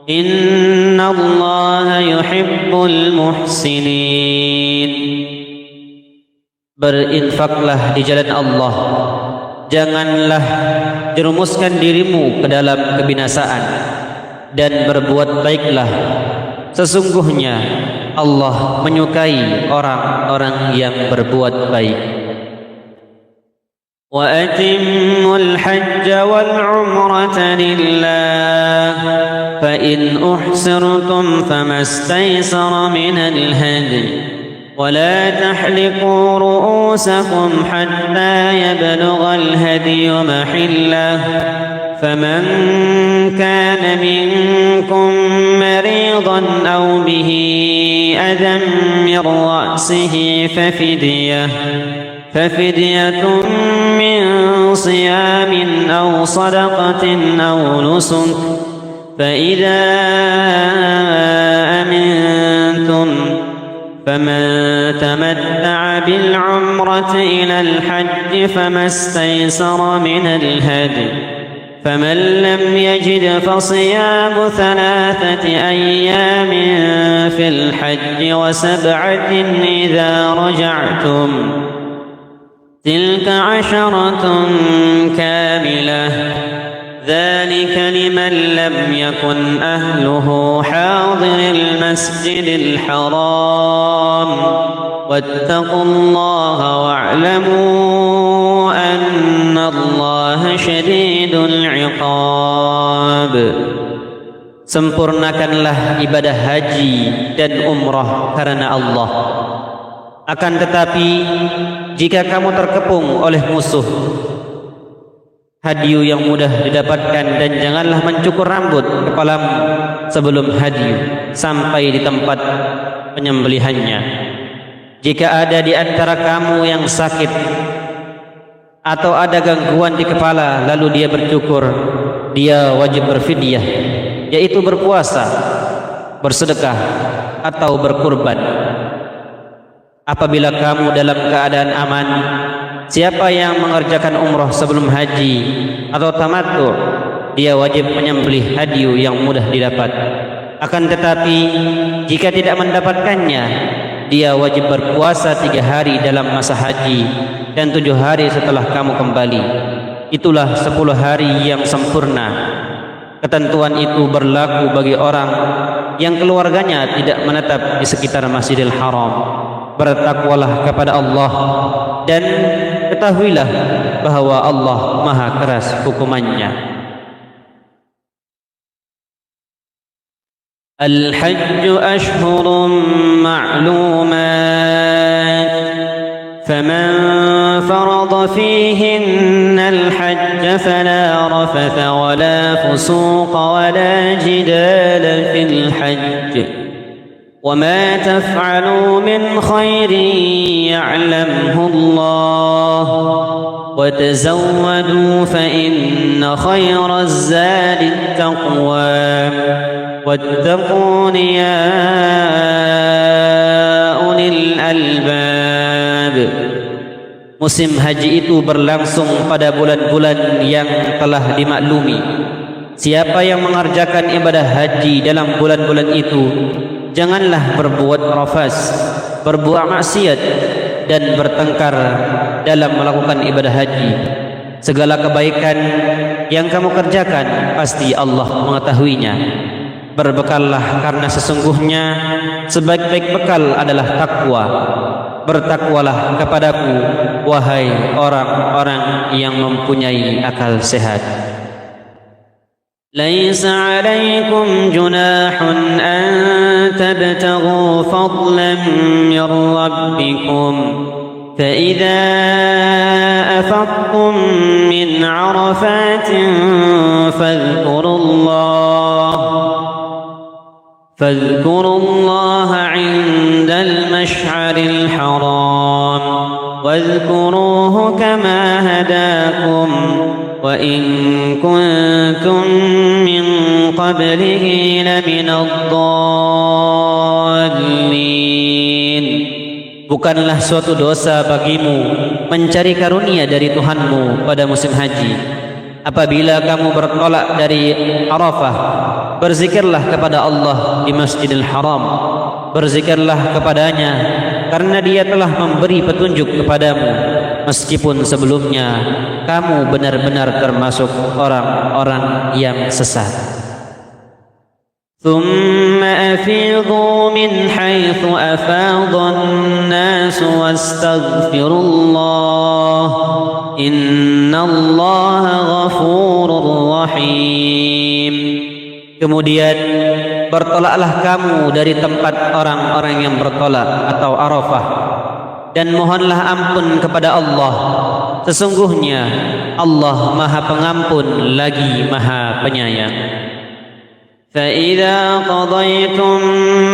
إن الله يحب المحسنين. Berinfaklah di jalan Allah, janganlah jerumuskan dirimu ke dalam kebinasaan, dan berbuat baiklah. Sesungguhnya Allah menyukai orang-orang yang berbuat baik. وَأَتِمُّوا الْحَجَّ وَالْعُمْرَةَ لِلَّهِ فَإِنْ أُحْصِرْتُمْ فَمَا اسْتَيْسَرَ مِنَ الْهَدْيِ وَلَا تَحْلِقُوا رُؤُوسَكُمْ حَتَّى يَبْلُغَ الْهَدْيُ مَحِلَّهُ فَمَنْ كَانَ مِنْكُمْ مَرِيضًا أَوْ بِهِ أَذًى مِنْ رَأْسِهِ ففدية من صيام أو صدقة أو نسك فإذا أمنتم فمن تمتع بالعمرة إلى الحج فما استيسر من الهدي فمن لم يجد فصيام 3 أيام في الحج و7 إذا رجعتم تلك 10 كاملة ذلك لمن لم يكن أهله حاضر المسجد الحرام واتقوا الله واعلموا أن الله شديد العقاب. Sempurnakanlah ibadah haji dan umrah karena Allah. Akan tetapi jika kamu terkepung oleh musuh, hadiyu yang mudah didapatkan, dan janganlah mencukur rambut kepalamu sebelum hadiyu sampai di tempat penyembelihannya. Jika ada di antara kamu yang sakit atau ada gangguan di kepala lalu dia bercukur, dia wajib berfidyah, yaitu berpuasa, bersedekah atau berkurban. Apabila kamu dalam keadaan aman, siapa yang mengerjakan umrah sebelum haji atau tamattu, dia wajib menyembelih hadiyu yang mudah didapat. Akan tetapi jika tidak mendapatkannya, dia wajib berpuasa 3 hari dalam masa haji dan 7 hari setelah kamu kembali. Itulah 10 hari yang sempurna. Ketentuan itu berlaku bagi orang yang keluarganya tidak menetap di sekitar Masjidil Haram. Bertakwalah kepada Allah dan ketahuilah bahwa Allah maha keras hukumannya. Al-Hajj ashhurun ma'lumat faman farada fihinna al-hajj fala rafatha wala fusuqa wala jidala fil hajj وما تفعلوا من خير يعلمه الله وتزودوا فإن خير الزاد التقوى واتقون يا أولي الألباب. Musim haji itu berlangsung pada bulan-bulan yang telah dimaklumi. Siapa yang mengerjakan ibadah haji dalam bulan-bulan itu, janganlah berbuat rafas, berbuat maksiat dan bertengkar dalam melakukan ibadah haji. Segala kebaikan yang kamu kerjakan pasti Allah mengetahuinya. Berbekallah karena sesungguhnya sebaik-baik bekal adalah takwa. Bertakwalah kepadaku, wahai orang-orang yang mempunyai akal sehat. ليس عليكم جناح أن تبتغوا فضلا من ربكم فإذا أفضتم من عرفات فاذكروا الله عند المشعر الحرام واذكروه كما هداكم وإن كنتم من قبله لمن الضالين. Bukanlah suatu dosa bagimu mencari karunia dari Tuhanmu pada musim haji. Apabila kamu bertolak dari Arafah, berzikirlah kepada Allah di Masjidil Haram. Berzikirlah kepadanya karena dia telah memberi petunjuk kepadamu, meskipun sebelumnya kamu benar-benar termasuk orang-orang yang sesat. ثم أفيضوا من حيث أفاض الناس واستغفروا الله إن الله غفور رحيم. Kemudian bertolaklah kamu dari tempat orang-orang yang bertolak atau Arafah, dan mohonlah ampun kepada Allah. Sesungguhnya Allah Maha Pengampun lagi Maha Penyayang. فإذا قضيتم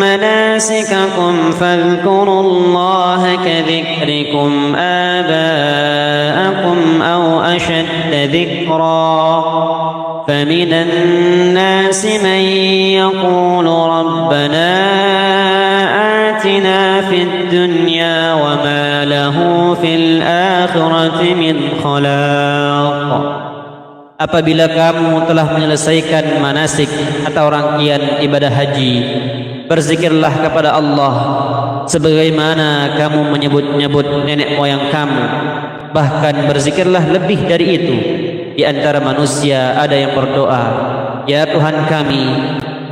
مناسككم فاذكروا الله كذكركم آباءكم أو أشد ذكرا فمن الناس من يقول ربنا آتنا في الطلاق. Apabila kamu telah menyelesaikan manasik atau rangkaian ibadah haji, berzikirlah kepada Allah sebagaimana kamu menyebut-nyebut nenek moyang kamu. Bahkan berzikirlah lebih dari itu. Di antara manusia ada yang berdoa, "Ya Tuhan kami,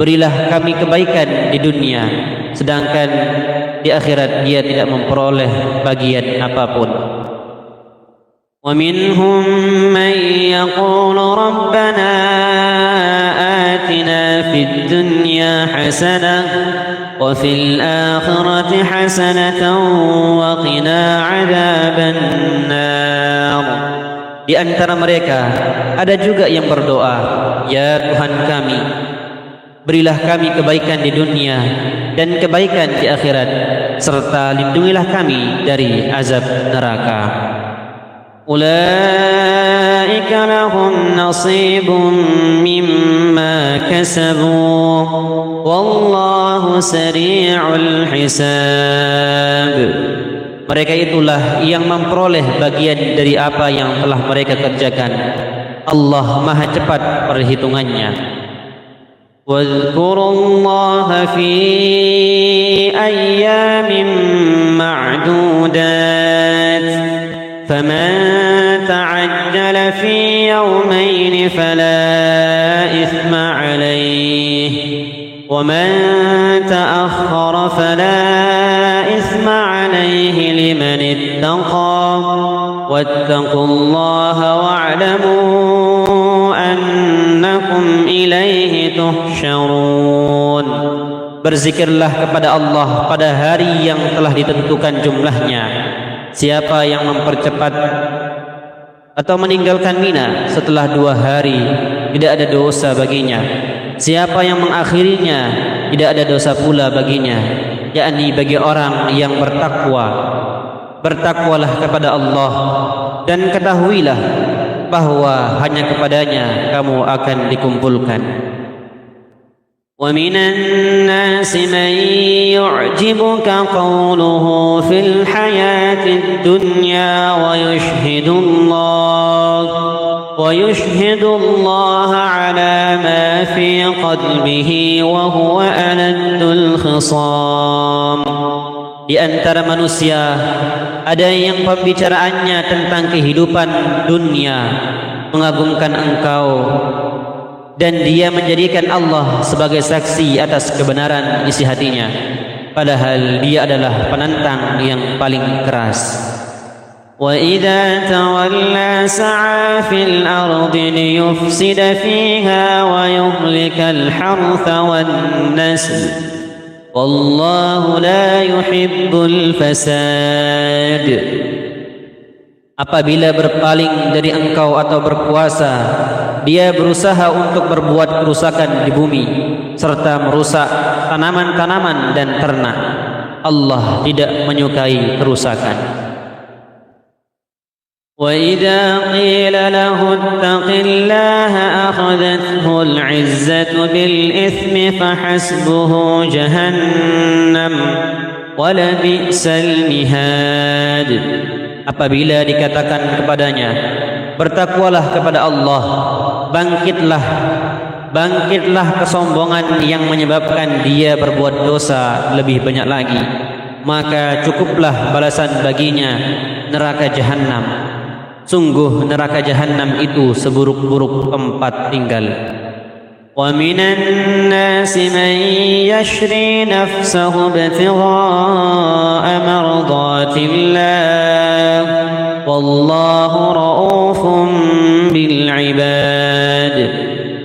berilah kami kebaikan di dunia," sedangkan di akhirat dia tidak memperoleh bagian apapun. ومنهم من يقول ربنا آتنا في الدنيا حسنة وفي الآخرة حسنة وقنا عذاب النار. Di antara mereka ada juga yang berdoa, "Ya Tuhan kami, berilah kami kebaikan di dunia dan kebaikan di akhirat, serta lindungilah kami dari azab neraka." أولئك لهم نصيب مما كسبوا والله سريع الحساب. Mereka itulah yang memperoleh bagian dari apa yang telah mereka kerjakan. Allah Maha cepat perhitungannya. واذكروا الله في أيام معدودات فمن تعجل في يومين فلا إثم عليه ومن تأخر فلا إثم عليه لمن اتقى واتقوا الله واعلموا أنكم إليه تحشرون. Berzikirlah kepada Allah pada hari yang telah ditentukan jumlahnya. Siapa yang mempercepat atau meninggalkan Mina setelah 2 hari, tidak ada dosa baginya. Siapa yang mengakhirinya, tidak ada dosa pula baginya, yakni bagi orang yang bertakwa. Bertakwalah kepada Allah dan ketahuilah bahwa hanya kepadanya kamu akan dikumpulkan. ومن الناس من يعجبك قوله في الحياة الدنيا ويشهد الله على ما في قلبه وهو ألد الخصام. Di antara manusia ada yang pembicaraannya tentang kehidupan dunia mengagungkan engkau, dan dia menjadikan Allah sebagai saksi atas kebenaran isi hatinya, padahal dia adalah penantang yang paling keras. وَإِذَا تَوَلَّى سَعَى فِي الْأَرْضِ لِيُفْسِدَ فِيهَا وَيُهْلِكَ الْحَرْثَ وَالنَّسْلَ وَاللَّهُ لَا يُحِبُّ الْفَسَادَ. Apabila berpaling dari engkau atau berpuasa, dia berusaha untuk berbuat kerusakan di bumi serta merusak tanaman-tanaman dan ternak. Allah tidak menyukai kerusakan. وَإِذَا قِيلَ لَهُ اتَّقِ اللَّهَ أَخَذَتْهُ الْعِزَّةُ بِالْإِثْمِ فَحَسْبُهُ جَهَنَّمُ وَلَبِئْسَ الْمِهَادُ. Apabila dikatakan kepadanya, bertakwalah kepada Allah, bangkitlah kesombongan yang menyebabkan dia berbuat dosa lebih banyak lagi, maka cukuplah balasan baginya neraka jahanam. Sungguh neraka jahanam itu seburuk-buruk tempat tinggal. وَمِنَ النَّاسِ مَن يَشْرِي نَفْسَهُ ابْتِغَاءَ مَرْضَاتِ اللَّهِ وَاللَّهُ رَءُوفٌ بِالْعِبَادِ.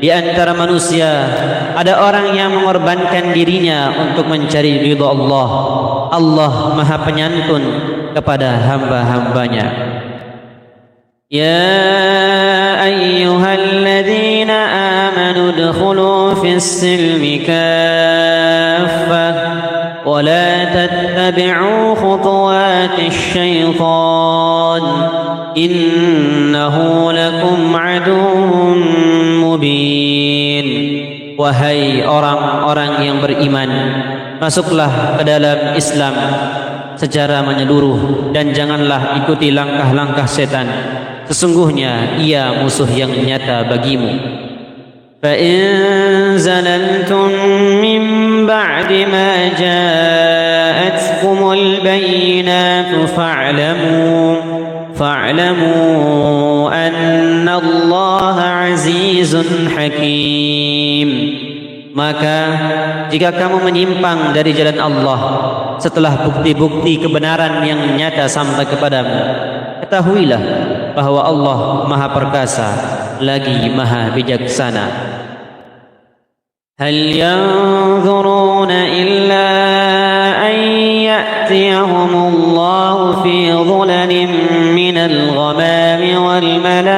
Di antara manusia ada orang yang mengorbankan dirinya untuk mencari ridha Allah. Allah Maha Penyantun kepada hamba-hambanya. يا أيها الذين آمنوا ادخلوا في السلم كافة ولا تتبعوا خطوات الشيطان إنه لكم عدو مبين. Wahai orang-orang yang beriman, masuklah ke dalam Islam secara menyeluruh dan janganlah ikuti langkah-langkah setan. sesungguhnya ia musuh yang nyata bagimu. فإن زللتم من بعد ما جاءتكم البينات فاعلموا أن الله عزيز حكيم. Maka jika kamu menyimpang dari jalan Allah setelah bukti-bukti kebenaran yang nyata sampai kepadamu, ketahuilah bahwa Allah Maha Perkasa lagi Maha Bijaksana. هل ينظرون إلا أن يأتيهم الله في ظلل من الغمام والملائكة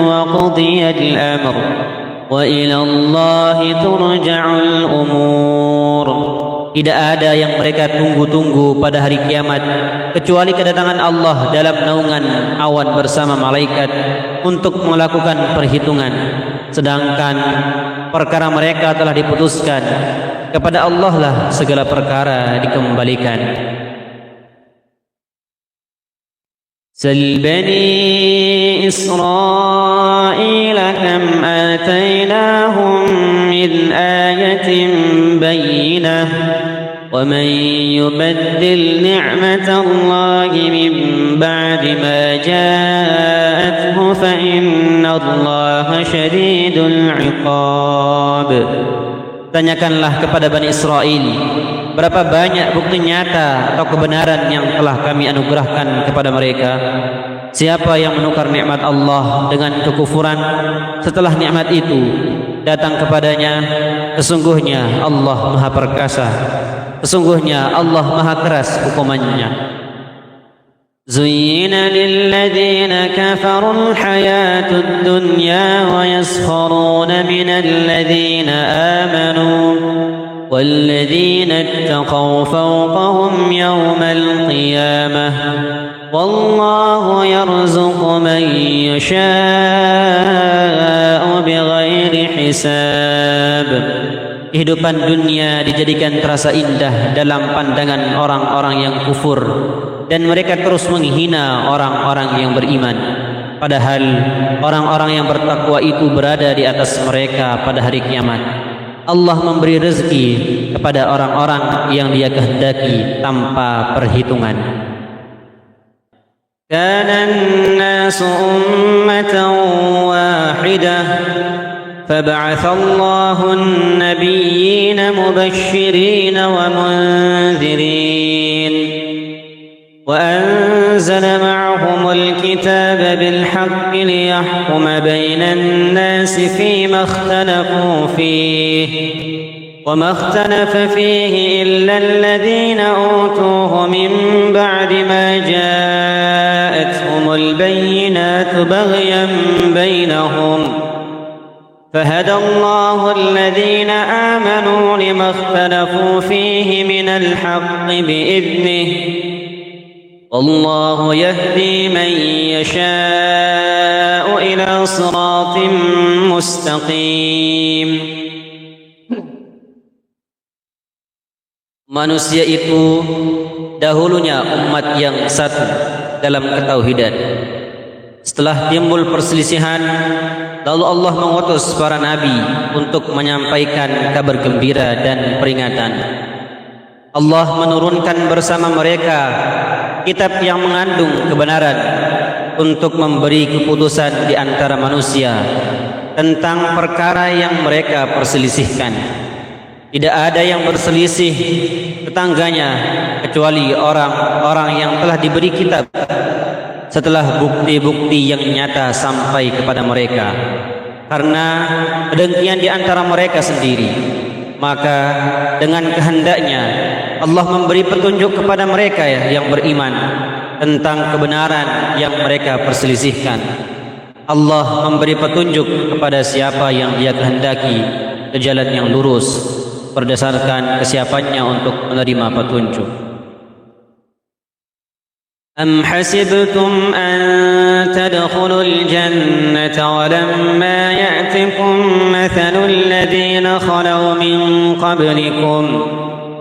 وقضي الأمر وإلى الله ترجع الأمور. Tidak ada yang mereka tunggu-tunggu pada hari kiamat kecuali kedatangan Allah dalam naungan awan bersama malaikat untuk melakukan perhitungan, sedangkan perkara mereka telah diputuskan. Kepada Allah lah segala perkara dikembalikan. سل بني إسرائيل كم آتيناهم من آية بينة ومن يبدل نعمة الله من بعد ما جاءته فإن الله شديد العقاب. Tanyakanlah kepada Bani Israel, berapa banyak bukti nyata atau kebenaran yang telah kami anugerahkan kepada mereka. Siapa yang menukar nikmat Allah dengan kekufuran setelah nikmat itu datang kepadanya, sesungguhnya Allah Maha Perkasa, sesungguhnya Allah Maha keras hukumannya. زين للذين كفروا الحياة الدنيا ويسخرون من الذين آمنوا والذين اتقوا فوقهم يوم القيامة والله يرزق من يشاء بغير حساب. Kehidupan dunia dijadikan terasa indah dalam pandangan orang-orang yang kufur, dan mereka terus menghina orang-orang yang beriman. Padahal orang-orang yang bertakwa itu berada di atas mereka pada hari kiamat. Allah memberi rezeki kepada orang-orang yang Dia kehendaki tanpa perhitungan. Kana an-nasu ummatan wahidah فبعث الله النبيين مبشرين ومنذرين وأنزل معهم الكتاب بالحق ليحكم بين الناس فيما اختلفوا فيه وما اختلف فيه إلا الذين أوتوه من بعد ما جاءتهم البينات بغيا بينهم فهدى الله الذين آمنوا لما اختلفوا فيه من الحق بإذنه والله يهدي من يشاء إلى صراط مستقيم. Manusia itu dahulunya umat yang satu dalam ketauhidan. Setelah timbul perselisihan, lalu Allah mengutus para nabi untuk menyampaikan kabar gembira dan peringatan. Allah menurunkan bersama mereka kitab yang mengandung kebenaran untuk memberi keputusan di antara manusia tentang perkara yang mereka perselisihkan. Tidak ada yang berselisih tetangganya kecuali orang-orang yang telah diberi kitab setelah bukti-bukti yang nyata sampai kepada mereka. Karena kedengkian di antara mereka sendiri, maka dengan kehendaknya Allah memberi petunjuk kepada mereka yang beriman tentang kebenaran yang mereka perselisihkan. Allah memberi petunjuk kepada siapa yang Dia kehendaki ke jalan yang lurus berdasarkan kesiapannya untuk menerima petunjuk. أم حسبتم أن تدخلوا الجنة ولما يأتكم مثل الذين خلوا من قبلكم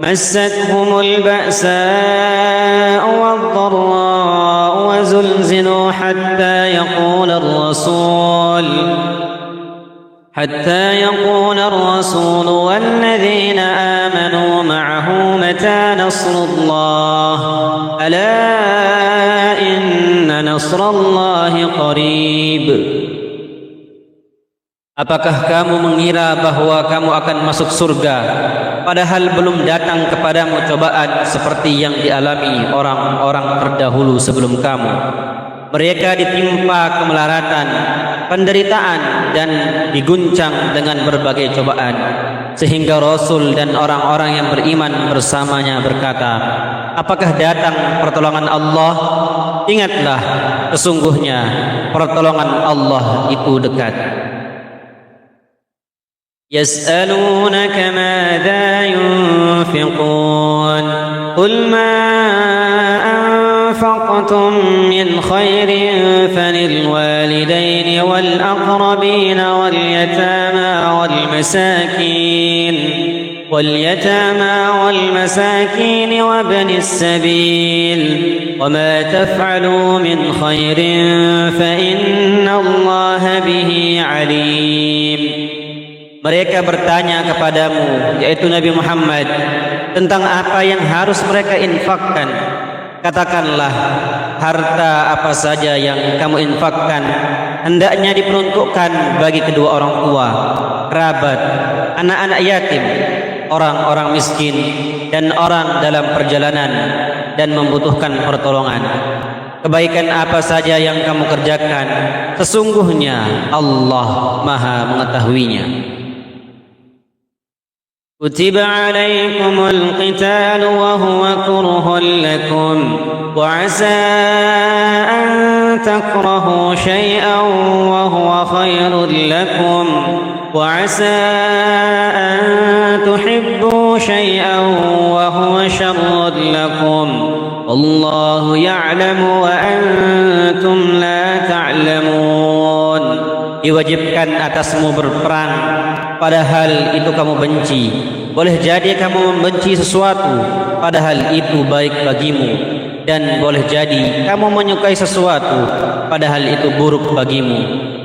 مستهم البأساء والضراء وزلزلوا حتى يقول الرسول والذين آمنوا معه متى نصر الله ألا إن نصر الله قريب. Apakah kamu mengira bahwa kamu akan masuk surga padahal belum datang kepadamu cobaan seperti yang dialami orang-orang terdahulu sebelum kamu? Mereka ditimpa kemelaratan, penderitaan dan diguncang dengan berbagai cobaan, sehingga Rasul dan orang-orang yang beriman bersamanya berkata, apakah datang pertolongan Allah? Ingatlah, sesungguhnya pertolongan Allah itu dekat. يسألونك ماذا ينفقون قل ما أنفقتم من خير فللوالدين والأقربين واليتامى والمساكين وابن السبيل وما تفعلوا من خير فإن الله به عليم. Mereka bertanya kepadamu, yaitu Nabi Muhammad, tentang apa yang harus mereka infakkan. Katakanlah, harta apa saja yang kamu infakkan hendaknya diperuntukkan bagi kedua orang tua, kerabat, anak-anak yatim, orang-orang miskin, dan orang dalam perjalanan dan membutuhkan pertolongan. Kebaikan apa saja yang kamu kerjakan, sesungguhnya Allah Maha mengetahuinya. كتب عليكم القتال وهو كره لكم وعسى أن تكرهوا شيئا وهو خير لكم وعسى أن تحبوا شيئا وهو شر لكم والله يعلم وأنتم لا تعلمون. Diwajibkan atasmu berperang padahal itu kamu benci. Boleh jadi kamu membenci sesuatu padahal itu baik bagimu, dan boleh jadi kamu menyukai sesuatu padahal itu buruk bagimu.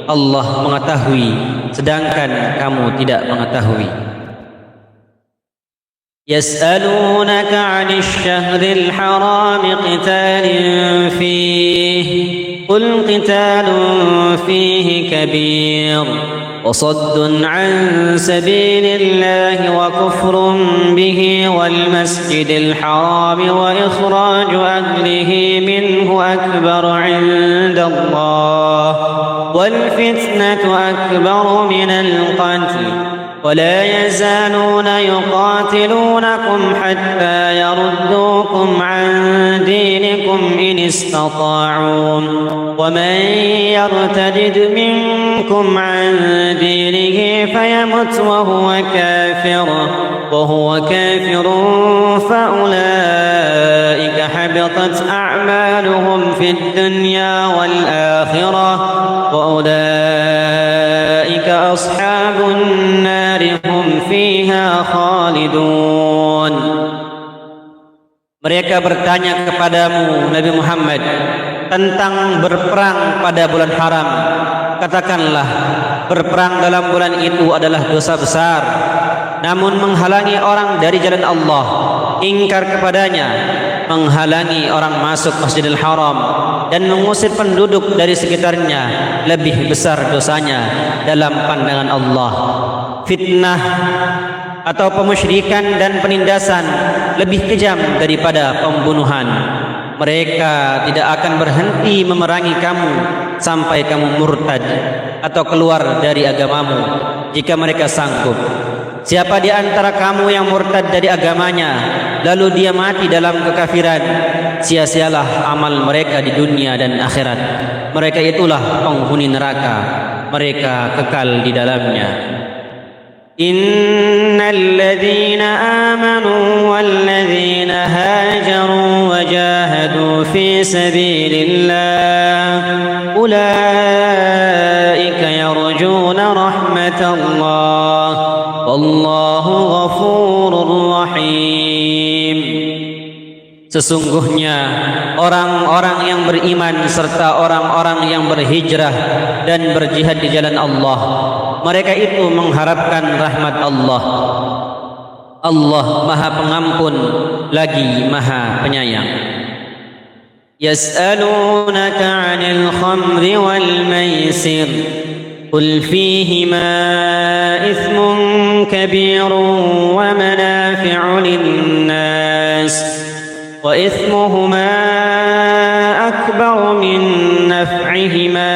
Allah mengetahui sedangkan kamu tidak mengetahui. يسألونك عن الشهر الحرام قتال فيه قل قتال فيه كبير وصد عن سبيل الله وكفر به والمسجد الحرام وإخراج أهله منه أكبر عند الله والفتنة أكبر من القتل ولا يزالون يقاتلونكم حتى يردوكم عن دينكم إن استطاعوا ومن يرتد منكم عن دينه فيمت وهو كافر فأولئك حبطت أعمالهم في الدنيا والآخرة وأولئك أصحاب النار هم فيها خالدون. Mereka bertanya kepadamu Nabi Muhammad tentang berperang pada bulan haram. Katakanlah, berperang dalam bulan itu adalah dosa besar. Namun menghalangi orang dari jalan Allah, ingkar kepadanya, menghalangi orang masuk Masjidil Haram dan mengusir penduduk dari sekitarnya lebih besar dosanya dalam pandangan Allah. Fitnah atau pemusyrikan dan penindasan lebih kejam daripada pembunuhan. Mereka tidak akan berhenti memerangi kamu sampai kamu murtad atau keluar dari agamamu jika mereka sanggup. Siapa di antara kamu yang murtad dari agamanya lalu dia mati dalam kekafiran, sia-sialah amal mereka di dunia dan akhirat. Mereka itulah penghuni neraka, mereka kekal di dalamnya. Innal ladzina amanu wal ladzina hajaru wajahadu fi sabilillah ulaika yarjuna rahmatallah wallahu ghafurur rahim. Sesungguhnya orang-orang yang beriman serta orang-orang yang berhijrah dan berjihad di jalan Allah, mereka itu mengharapkan rahmat Allah. Allah Maha Pengampun lagi Maha Penyayang. Yas'alunaka 'anil khamri wal maisir qul fihima ithmun kabirun wa manafi'u lin-nas wa ithmuhuma akbar min naf'ihima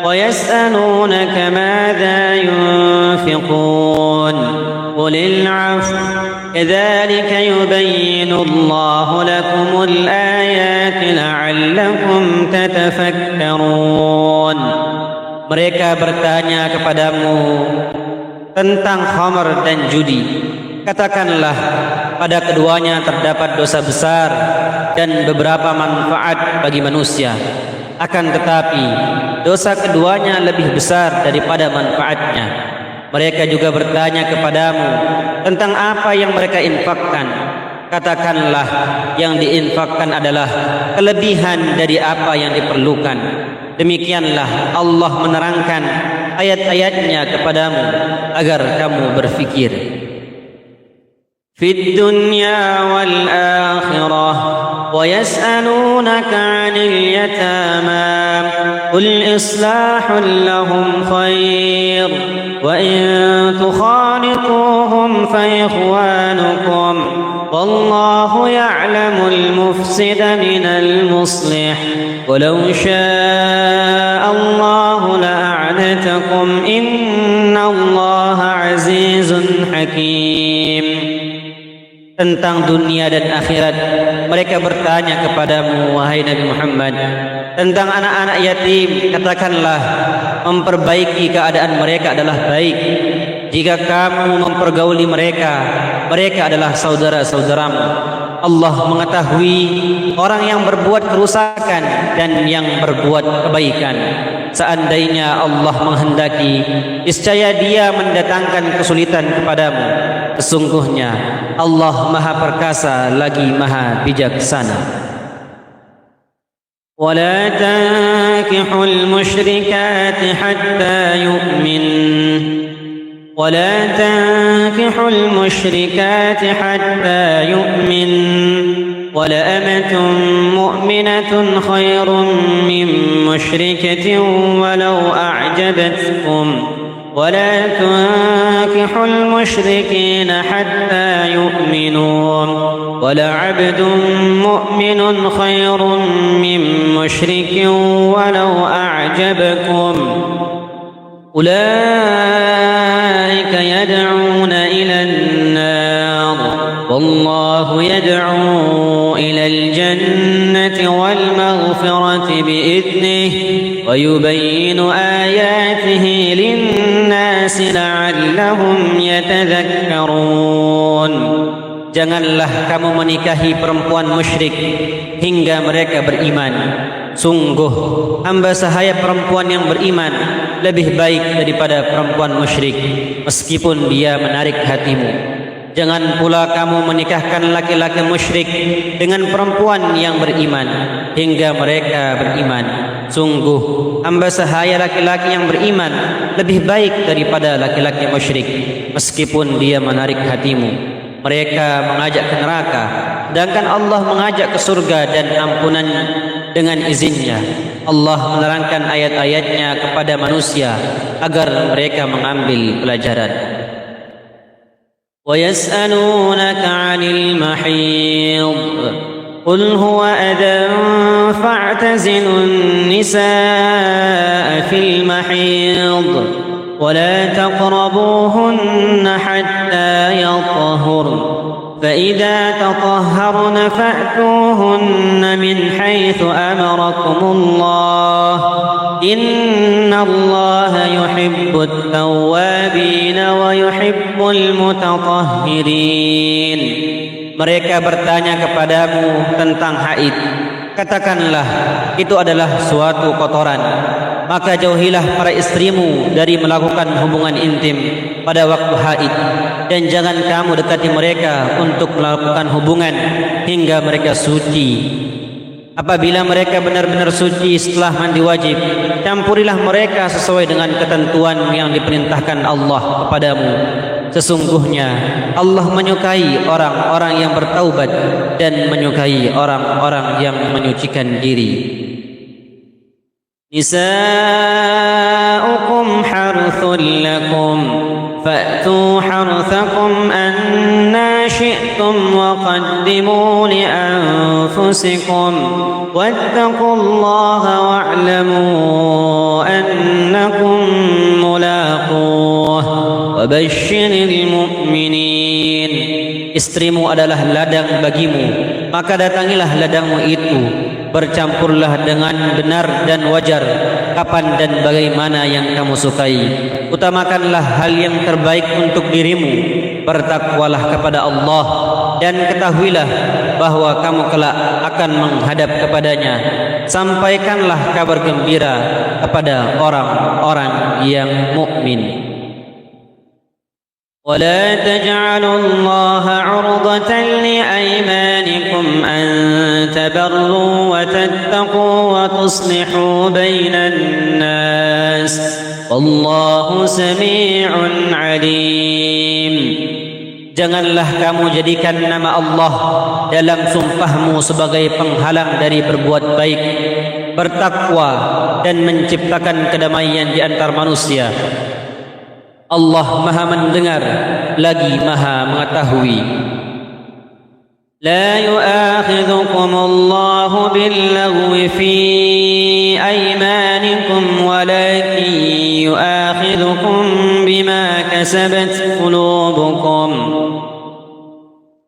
wa yas'alunaka madza yunfiqun qulil 'afw kadzalika yubayyinu Allahu lakumul ayati la'allakum tatafakkarun. Mereka bertanya kepadamu tentang khamr dan judi. Katakanlah, pada keduanya terdapat dosa besar dan beberapa manfaat bagi manusia. Akan tetapi dosa keduanya lebih besar daripada manfaatnya. Mereka juga bertanya kepadamu tentang apa yang mereka infakkan. Katakanlah, yang diinfakkan adalah kelebihan dari apa yang diperlukan. Demikianlah Allah menerangkan ayat-ayatnya kepadamu agar kamu berfikir. Fid dunya wal akhirah wa yas'alunaka 'anil yatama qul islahun lahum khair wa in tukhalituhum fa ikhwanukum wallahu ya'lamul mufsida minal muslih walau syaa Allahu la'anatakum innallaha 'azizun hakim. Tentang dunia dan akhirat mereka bertanya kepadamu wahai Nabi Muhammad. Tentang anak-anak yatim katakanlah, memperbaiki keadaan mereka adalah baik. Jika kamu mempergauli mereka, mereka adalah saudara-saudaramu. Allah mengetahui orang yang berbuat kerusakan dan yang berbuat kebaikan. Seandainya Allah menghendaki, niscaya Dia mendatangkan kesulitan kepadamu. Sesungguhnya Allah Maha Perkasa lagi Maha Bijaksana. ولا تنكحوا المشركات حتى يؤمن ولا تنكحوا المشركات حتى يؤمن ولأمة مؤمنة خير من مشركة ولو أعجبتكم ولا تنكحوا المشركين حتى يؤمنوا ولعبد مؤمن خير من مشرك ولو أعجبكم أولئك يدعون إلى النار والله يدعو إلى الجنة والمغفرة بإذنه ويبين آياته للناس لعلهم يتذكرون. Janganlah kamu menikahi perempuan musyrik hingga mereka beriman. Sungguh hamba sahaya perempuan yang beriman lebih baik daripada perempuan musyrik, meskipun dia menarik hatimu. Jangan pula kamu menikahkan laki-laki musyrik dengan perempuan yang beriman hingga mereka beriman. Sungguh hamba sahaya laki-laki yang beriman lebih baik daripada laki-laki musyrik, meskipun dia menarik hatimu. Mereka mengajak ke neraka, sedangkan Allah mengajak ke surga dan ampunan dengan izinnya. Allah menerangkan ayat-ayatnya kepada manusia agar mereka mengambil pelajaran. وَيَسْأَلُونَكَ عَنِ الْمَحِيضِ قُلْ هُوَ أَذًى فَاعْتَزِلُوا النِّسَاءَ فِي الْمَحِيضِ وَلَا تَقْرَبُوهُنَّ حَتَّى يَطْهُرْنَ فَإِذَا تَطَهَّرْنَ فَأْتُوهُنَّ مِنْ حَيْثُ أَمَرَكُمُ اللَّهُ إِنَّ اللَّهَ يُحِبُّ التَّوَّابِينَ وَيُحِبُّ الْمُتَطَهِّرِينَ. Mereka bertanya kepadamu tentang haid. Katakanlah, itu adalah suatu kotoran. maka jauhilah para istrimu dari melakukan hubungan intim pada waktu haid, dan jangan kamu dekati mereka untuk melakukan hubungan hingga mereka suci. Apabila mereka benar-benar suci setelah mandi wajib, campurilah mereka sesuai dengan ketentuan yang diperintahkan Allah kepadamu. Sesungguhnya Allah menyukai orang-orang yang bertaubat dan menyukai orang-orang yang menyucikan diri. Nisa'ukum harthun lakum fa'tu harthakum anna syi'tum wa qaddimu li anfusikum wattaqullaha wa'lamu annakum mulaquh wa basyiril mu'minin. Istrimu adalah ladang bagimu, maka datangilah ladangmu itu, bercampurlah dengan benar dan wajar, kapan dan bagaimana yang kamu sukai. Utamakanlah hal yang terbaik untuk dirimu, bertakwalah kepada Allah, dan ketahuilah bahwa kamu kelak akan menghadap kepadanya. Sampaikanlah kabar gembira kepada orang-orang yang mukmin. ولا تجعلوا الله عرضة لأيمانكم أن تبروا وتتقوا وتصلحوا بين الناس والله سميع عليم. Janganlah kamu jadikan nama Allah dalam sumpahmu sebagai penghalang dari berbuat baik, bertakwa, dan menciptakan kedamaian di antara manusia. Allah Maha mendengar lagi Maha mengetahui. La yu'akhidhukumullahu billaghwi fi aymanikum walakin yu'akhidhukum bima kasabat qulubukum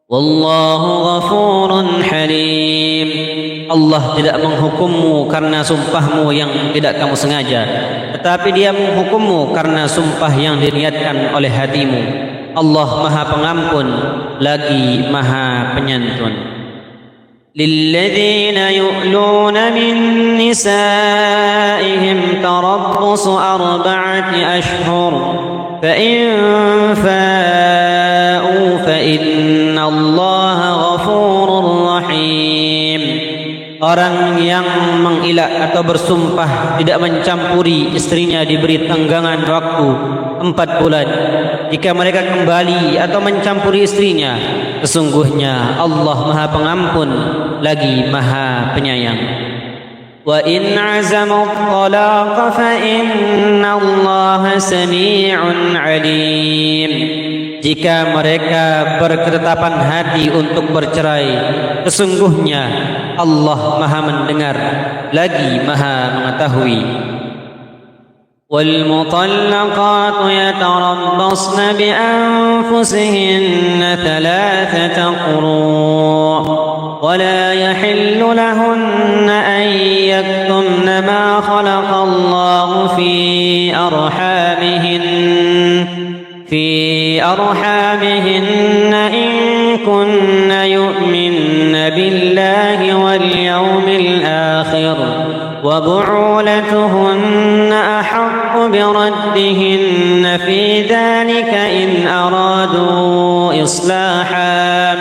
wallahu ghafurun halim. Allah tidak menghukummu karena sumpahmu yang tidak kamu sengaja, tetapi Dia menghukummu karena sumpah yang diniatkan oleh hatimu. Allah Maha Pengampun lagi Maha Penyantun. Lilladzina yu'luna min nisaihim tarabbusu arba'ati ashhur fa in fa'u fa inna Allaha ghafurur rahim. Orang yang mengilah atau bersumpah tidak mencampuri istrinya diberi tenggangan waktu 4 bulan. Jika mereka kembali atau mencampuri istrinya, sesungguhnya Allah Maha Pengampun lagi Maha Penyayang. Wa in azamu at-talaq fa inna Allaha sami'un 'alim. Jika mereka berketetapan hati untuk bercerai, sesungguhnya Allah Maha mendengar lagi Maha mengetahui. Wal mutallaqatu yatarabbasna bi anfusihinna thalathata quru' wa la yahillu lahunna an yaktumna ma khalaqa Allahu fi أرحامهن إن كن يؤمن بالله واليوم الآخر وبعولتهن أحق بردهن في ذلك إن أرادوا إصلاحا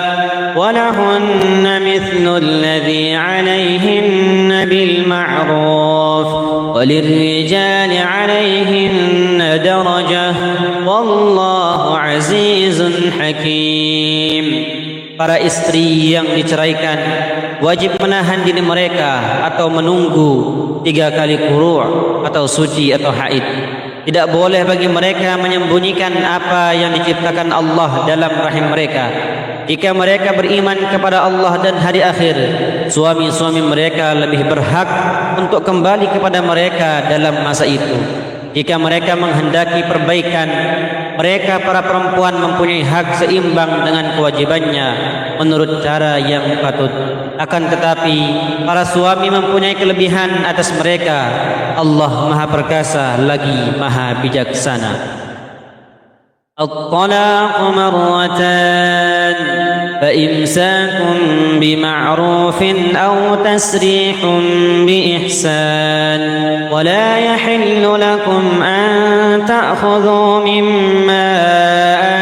ولهن مثل الذي عليهن بالمعروف وللرجال عليهن درجة والله عزيز حكيم. Para istri yang diceraikan wajib menahan diri mereka atau menunggu 3 kali quru' atau suci atau haid. Tidak boleh bagi mereka menyembunyikan apa yang diciptakan Allah dalam rahim mereka. Jika mereka beriman kepada Allah dan hari akhir, suami-suami mereka lebih berhak untuk kembali kepada mereka dalam masa itu. Jika mereka menghendaki perbaikan, mereka para perempuan mempunyai hak seimbang dengan kewajibannya menurut cara yang patut. Akan tetapi para suami mempunyai kelebihan atas mereka. Allah Maha Perkasa lagi Maha Bijaksana. At-talaqu marratan فإمساك بمعروف أو تسريح بإحسان ولا يحل لكم أن تأخذوا مما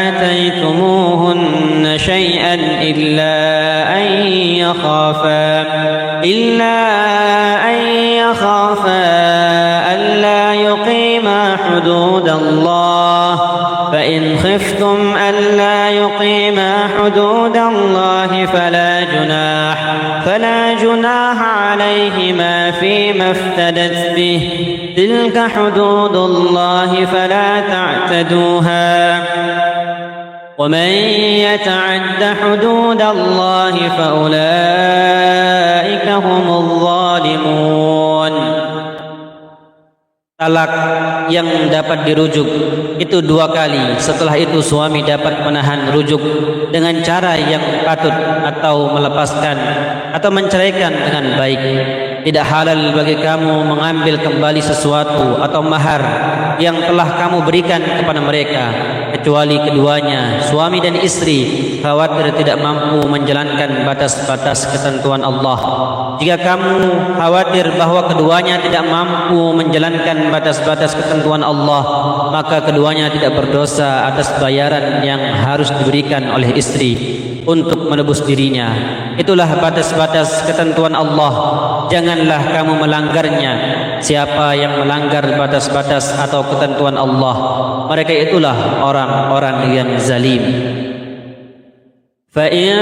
آتيتموهن شيئا إلا أن يخافا ألا يقيما حدود الله فإن خفتم ألا يقيما حدود الله فلا جناح عليهما فيما افتدت به تلك حدود الله فلا تعتدوها ومن يتعد حدود الله فأولئك هم الظالمون. Talak yang dapat dirujuk itu 2 kali. Setelah itu suami dapat menahan rujuk dengan cara yang patut atau melepaskan atau menceraikan dengan baik. Tidak halal bagi kamu mengambil kembali sesuatu atau mahar yang telah kamu berikan kepada mereka, kecuali keduanya, suami dan istri, khawatir tidak mampu menjalankan batas-batas ketentuan Allah. Jika kamu khawatir bahwa keduanya tidak mampu menjalankan batas-batas ketentuan Allah, maka keduanya tidak berdosa atas bayaran yang harus diberikan oleh istri untuk menebus dirinya. Itulah batas-batas ketentuan Allah. Janganlah kamu melanggarnya. Siapa yang melanggar batas-batas atau ketentuan Allah, mereka itulah orang-orang yang zalim. فإن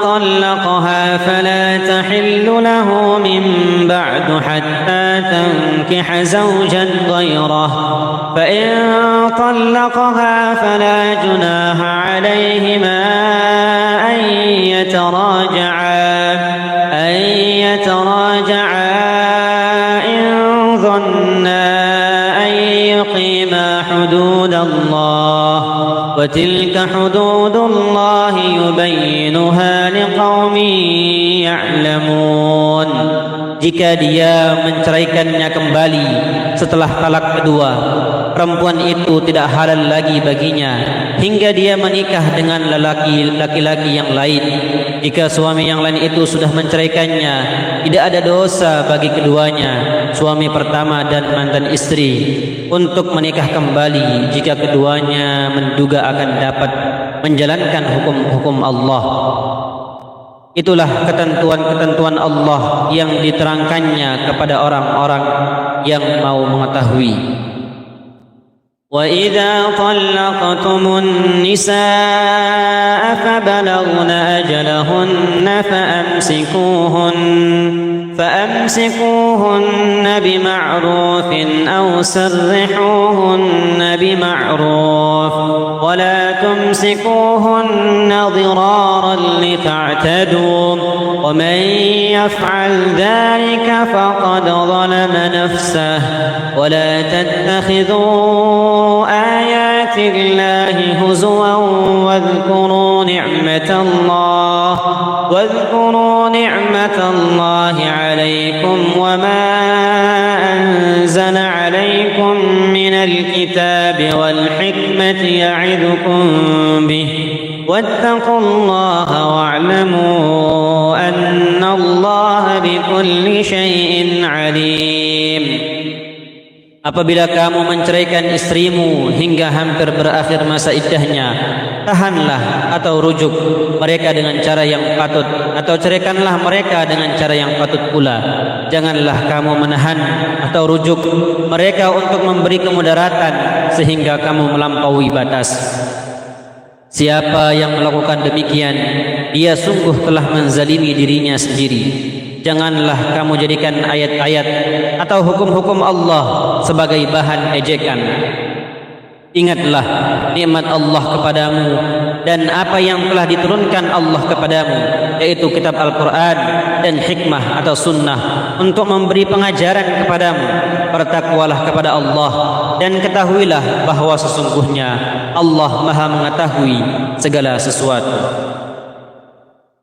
طلقها فلا تحل له من بعد حتى تنكح زوجا غيره فإن طلقها فلا جناح عليهما أن يتراجعا إن ظنا أن يقيما حدود الله وتلك حدود الله يبينها لقوم يعلمون. Jika dia menceraikannya kembali setelah talak kedua, perempuan itu tidak halal lagi baginya hingga dia menikah dengan laki-laki yang lain. Jika suami yang lain itu sudah menceraikannya, tidak ada dosa bagi keduanya, suami pertama dan mantan istri, untuk menikah kembali jika keduanya menduga akan dapat menjalankan hukum-hukum Allah. Itulah ketentuan-ketentuan Allah yang diterangkannya kepada orang-orang yang mau mengetahui. وَإِذَا طَلَّقْتُمُ النِّسَاءَ فَبَلَغْنَ أَجَلَهُنَّ فَأَمْسِكُوهُنَّ بِمَعْرُوفٍ أَوْ سَرِّحُوهُنَّ بِمَعْرُوفٍ وَلَا تُمْسِكُوهُنَّ ضِرَارًا لِتَعْتَدُوا وَمَنْ يَفْعَلْ ذَلِكَ فَقَدْ ظَلَمَ نَفْسَهُ وَلَا تَتَّخِذُوا آيات الله هزوا واذكروا نعمة الله عليكم وما أنزل عليكم من الكتاب والحكمة يعظكم به واتقوا الله واعلموا أن الله بكل شيء عليم. Apabila kamu menceraikan istrimu hingga hampir berakhir masa iddahnya, tahanlah atau rujuk mereka dengan cara yang patut, atau ceraikanlah mereka dengan cara yang patut pula. Janganlah kamu menahan atau rujuk mereka untuk memberi kemudaratan sehingga kamu melampaui batas. Siapa yang melakukan demikian, dia sungguh telah menzalimi dirinya sendiri. Janganlah kamu jadikan ayat-ayat atau hukum-hukum Allah sebagai bahan ejekan. Ingatlah nikmat Allah kepadamu dan apa yang telah diturunkan Allah kepadamu, yaitu kitab Al-Quran dan hikmah atau sunnah, untuk memberi pengajaran kepadamu. Bertakwalah kepada Allah dan ketahuilah bahawa sesungguhnya Allah Maha mengetahui segala sesuatu.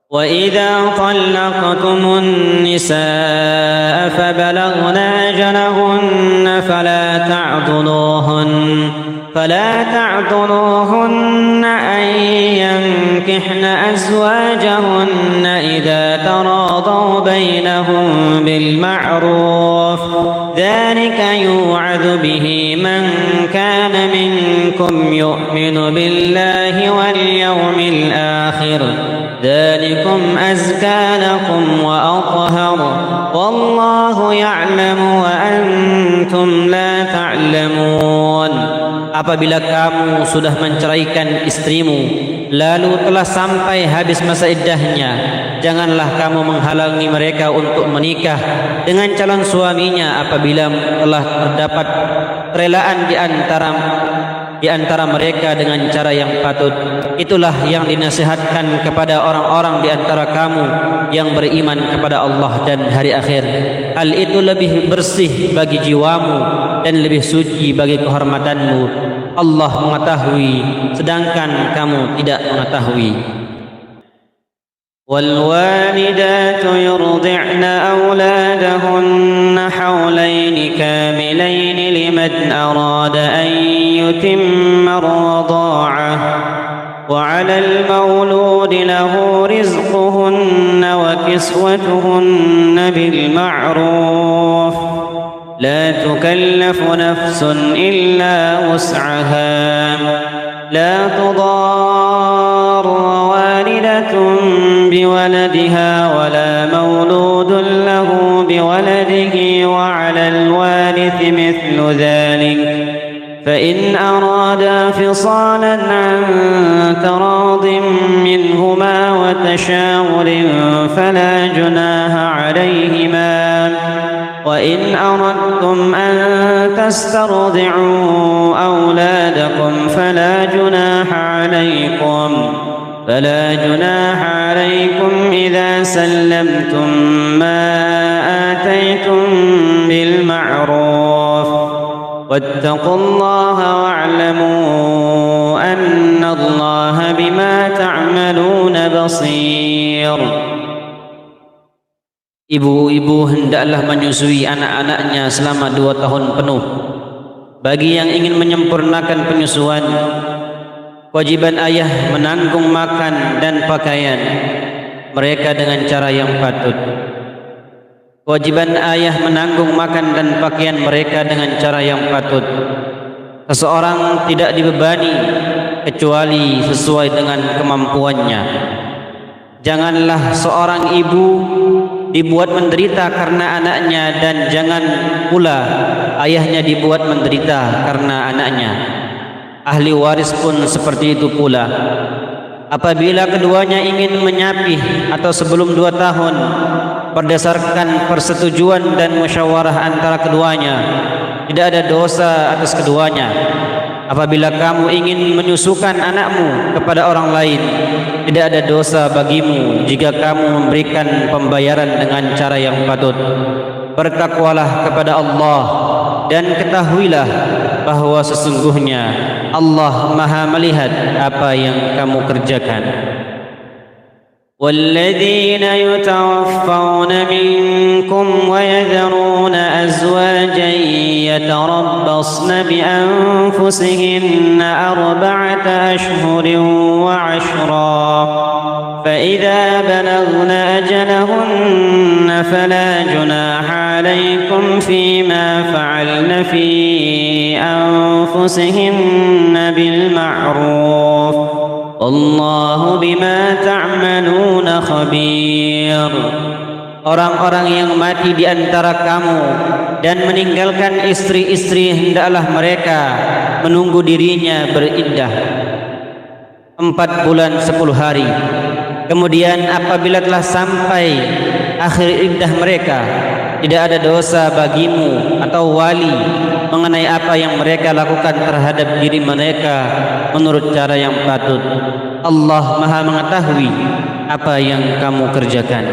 وَإِذَا طَلَّقْتُمُ النِّسَاءَ فَبَلَغْنَ أَجَلَهُنَّ فلا تعذروهن أن ينكحن أزواجهن إذا تراضوا بينهم بالمعروف ذلك يوعظ به من كان منكم يؤمن بالله واليوم الآخر ذلكم أزكى لكم وأطهر والله يعلم وأنتم لا تعلمون. Apabila kamu sudah menceraikan istrimu lalu telah sampai habis masa iddahnya, janganlah kamu menghalangi mereka untuk menikah dengan calon suaminya apabila telah terdapat kerelaan di antara mereka dengan cara yang patut. Itulah yang dinasihatkan kepada orang-orang di antara kamu yang beriman kepada Allah dan hari akhir. Hal itu lebih bersih bagi jiwamu dan lebih suci bagi kehormatanmu. Allah mengetahui sedangkan kamu tidak mengetahui. والوالدات يرضعن أولادهن حولين كاملين لمن أراد أن يتم الرضاعة وعلى المولود له رزقهن وكسوتهن بالمعروف لا تكلف نفس إلا وسعها لا تضار والدة بولدها ولا مولود له بولده وعلى الوارث مثل ذلك فإن أرادا فصالا عن تراض منهما وتشاور فلا جناح عليهما وإن أردتم أن تسترضعوا أولادكم فلا جناح عليكم إذا سلمتم ما آتيتم بالمعروف واتقوا الله واعلموا أن الله بما تعملون بصير. Ibu-ibu hendaklah menyusui anak-anaknya selama 2 tahun penuh. Bagi yang ingin menyempurnakan penyusuan, kewajiban ayah menanggung makan dan pakaian mereka dengan cara yang patut. Kewajiban ayah menanggung makan dan pakaian mereka dengan cara yang patut. Seseorang tidak dibebani kecuali sesuai dengan kemampuannya. Janganlah seorang ibu dibuat menderita karena anaknya dan jangan pula ayahnya dibuat menderita karena anaknya. Ahli waris pun seperti itu pula. Apabila keduanya ingin menyapih atau sebelum 2 tahun berdasarkan persetujuan dan musyawarah antara keduanya, tidak ada dosa atas keduanya. Apabila kamu ingin menyusukan anakmu kepada orang lain, tidak ada dosa bagimu jika kamu memberikan pembayaran dengan cara yang patut. Bertakwalah kepada Allah dan ketahuilah bahwa sesungguhnya Allah Maha melihat apa yang kamu kerjakan. والذين يتوفون منكم ويذرون أزواجا يتربصن بأنفسهن 4 أشهر وعشرا فإذا بلغن أجلهن فلا جناح عليكم فيما فعلن في أنفسهن بالمعروف والله بما تعملون خبير. Orang-orang yang mati di antara kamu dan meninggalkan istri-istri, hendaklah mereka menunggu dirinya beriddah 4 bulan 10 hari. Kemudian apabila telah sampai akhir iddah mereka, tidak ada dosa bagimu atau wali mengenai apa yang mereka lakukan terhadap diri mereka menurut cara yang patut. Allah Maha mengetahui apa yang kamu kerjakan.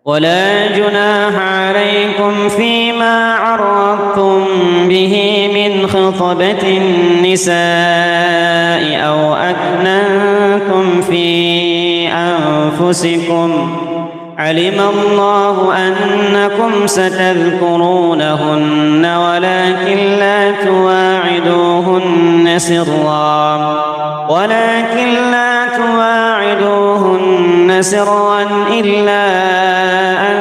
ولا جناح عليكم فيما عرضتم به من خطبة النساء أو أكننتم في أنفسكم علم الله أنكم ستذكرونهن ولكن لا تواعدوهن سرا ولكن لا تواعدوهن سرا إلا أن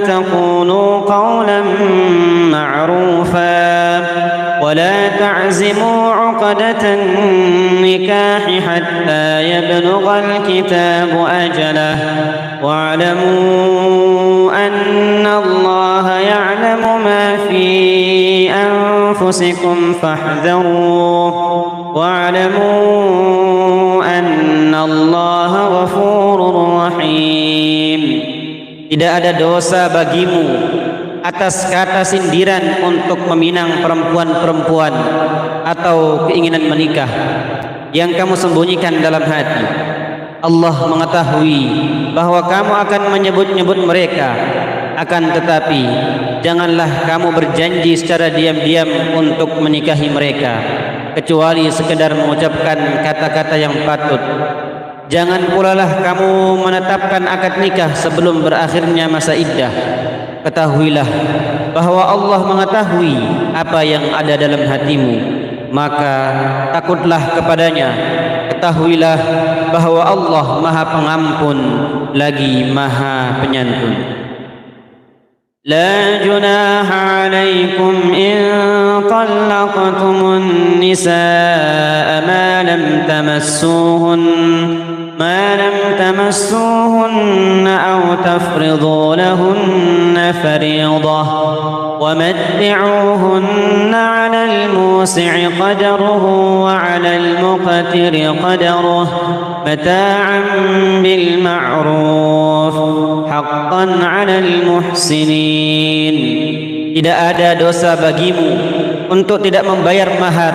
تقولوا قولا معروفا ولا تعزموا عقدة النكاح حتى يبلغ الكتاب أجله واعلموا أن الله يعلم ما في أنفسكم فاحذروه واعلموا أن الله غفور رحيم. Tidak ada dosa bagimu atas kata sindiran untuk meminang perempuan-perempuan atau keinginan menikah yang kamu sembunyikan dalam hati. Allah mengetahui bahwa kamu akan menyebut-nyebut mereka, akan tetapi janganlah kamu berjanji secara diam-diam untuk menikahi mereka kecuali sekedar mengucapkan kata-kata yang patut. Jangan pula lah kamu menetapkan akad nikah sebelum berakhirnya masa iddah. Ketahuilah bahwa Allah mengetahui apa yang ada dalam hatimu, maka takutlah kepadanya. Ketahuilah bahwa Allah Maha Pengampun lagi Maha Penyantun. لا جناح عليكم إن طلقتم النساء ما لم تمسوهن أو تفرضوا لهن فريضة ومتعوهن على الموسع قدره وعلى المقتر قدره متاعا بالمعروف حقا على المحسنين. Tidak ada dosa bagimu untuk tidak membayar mahar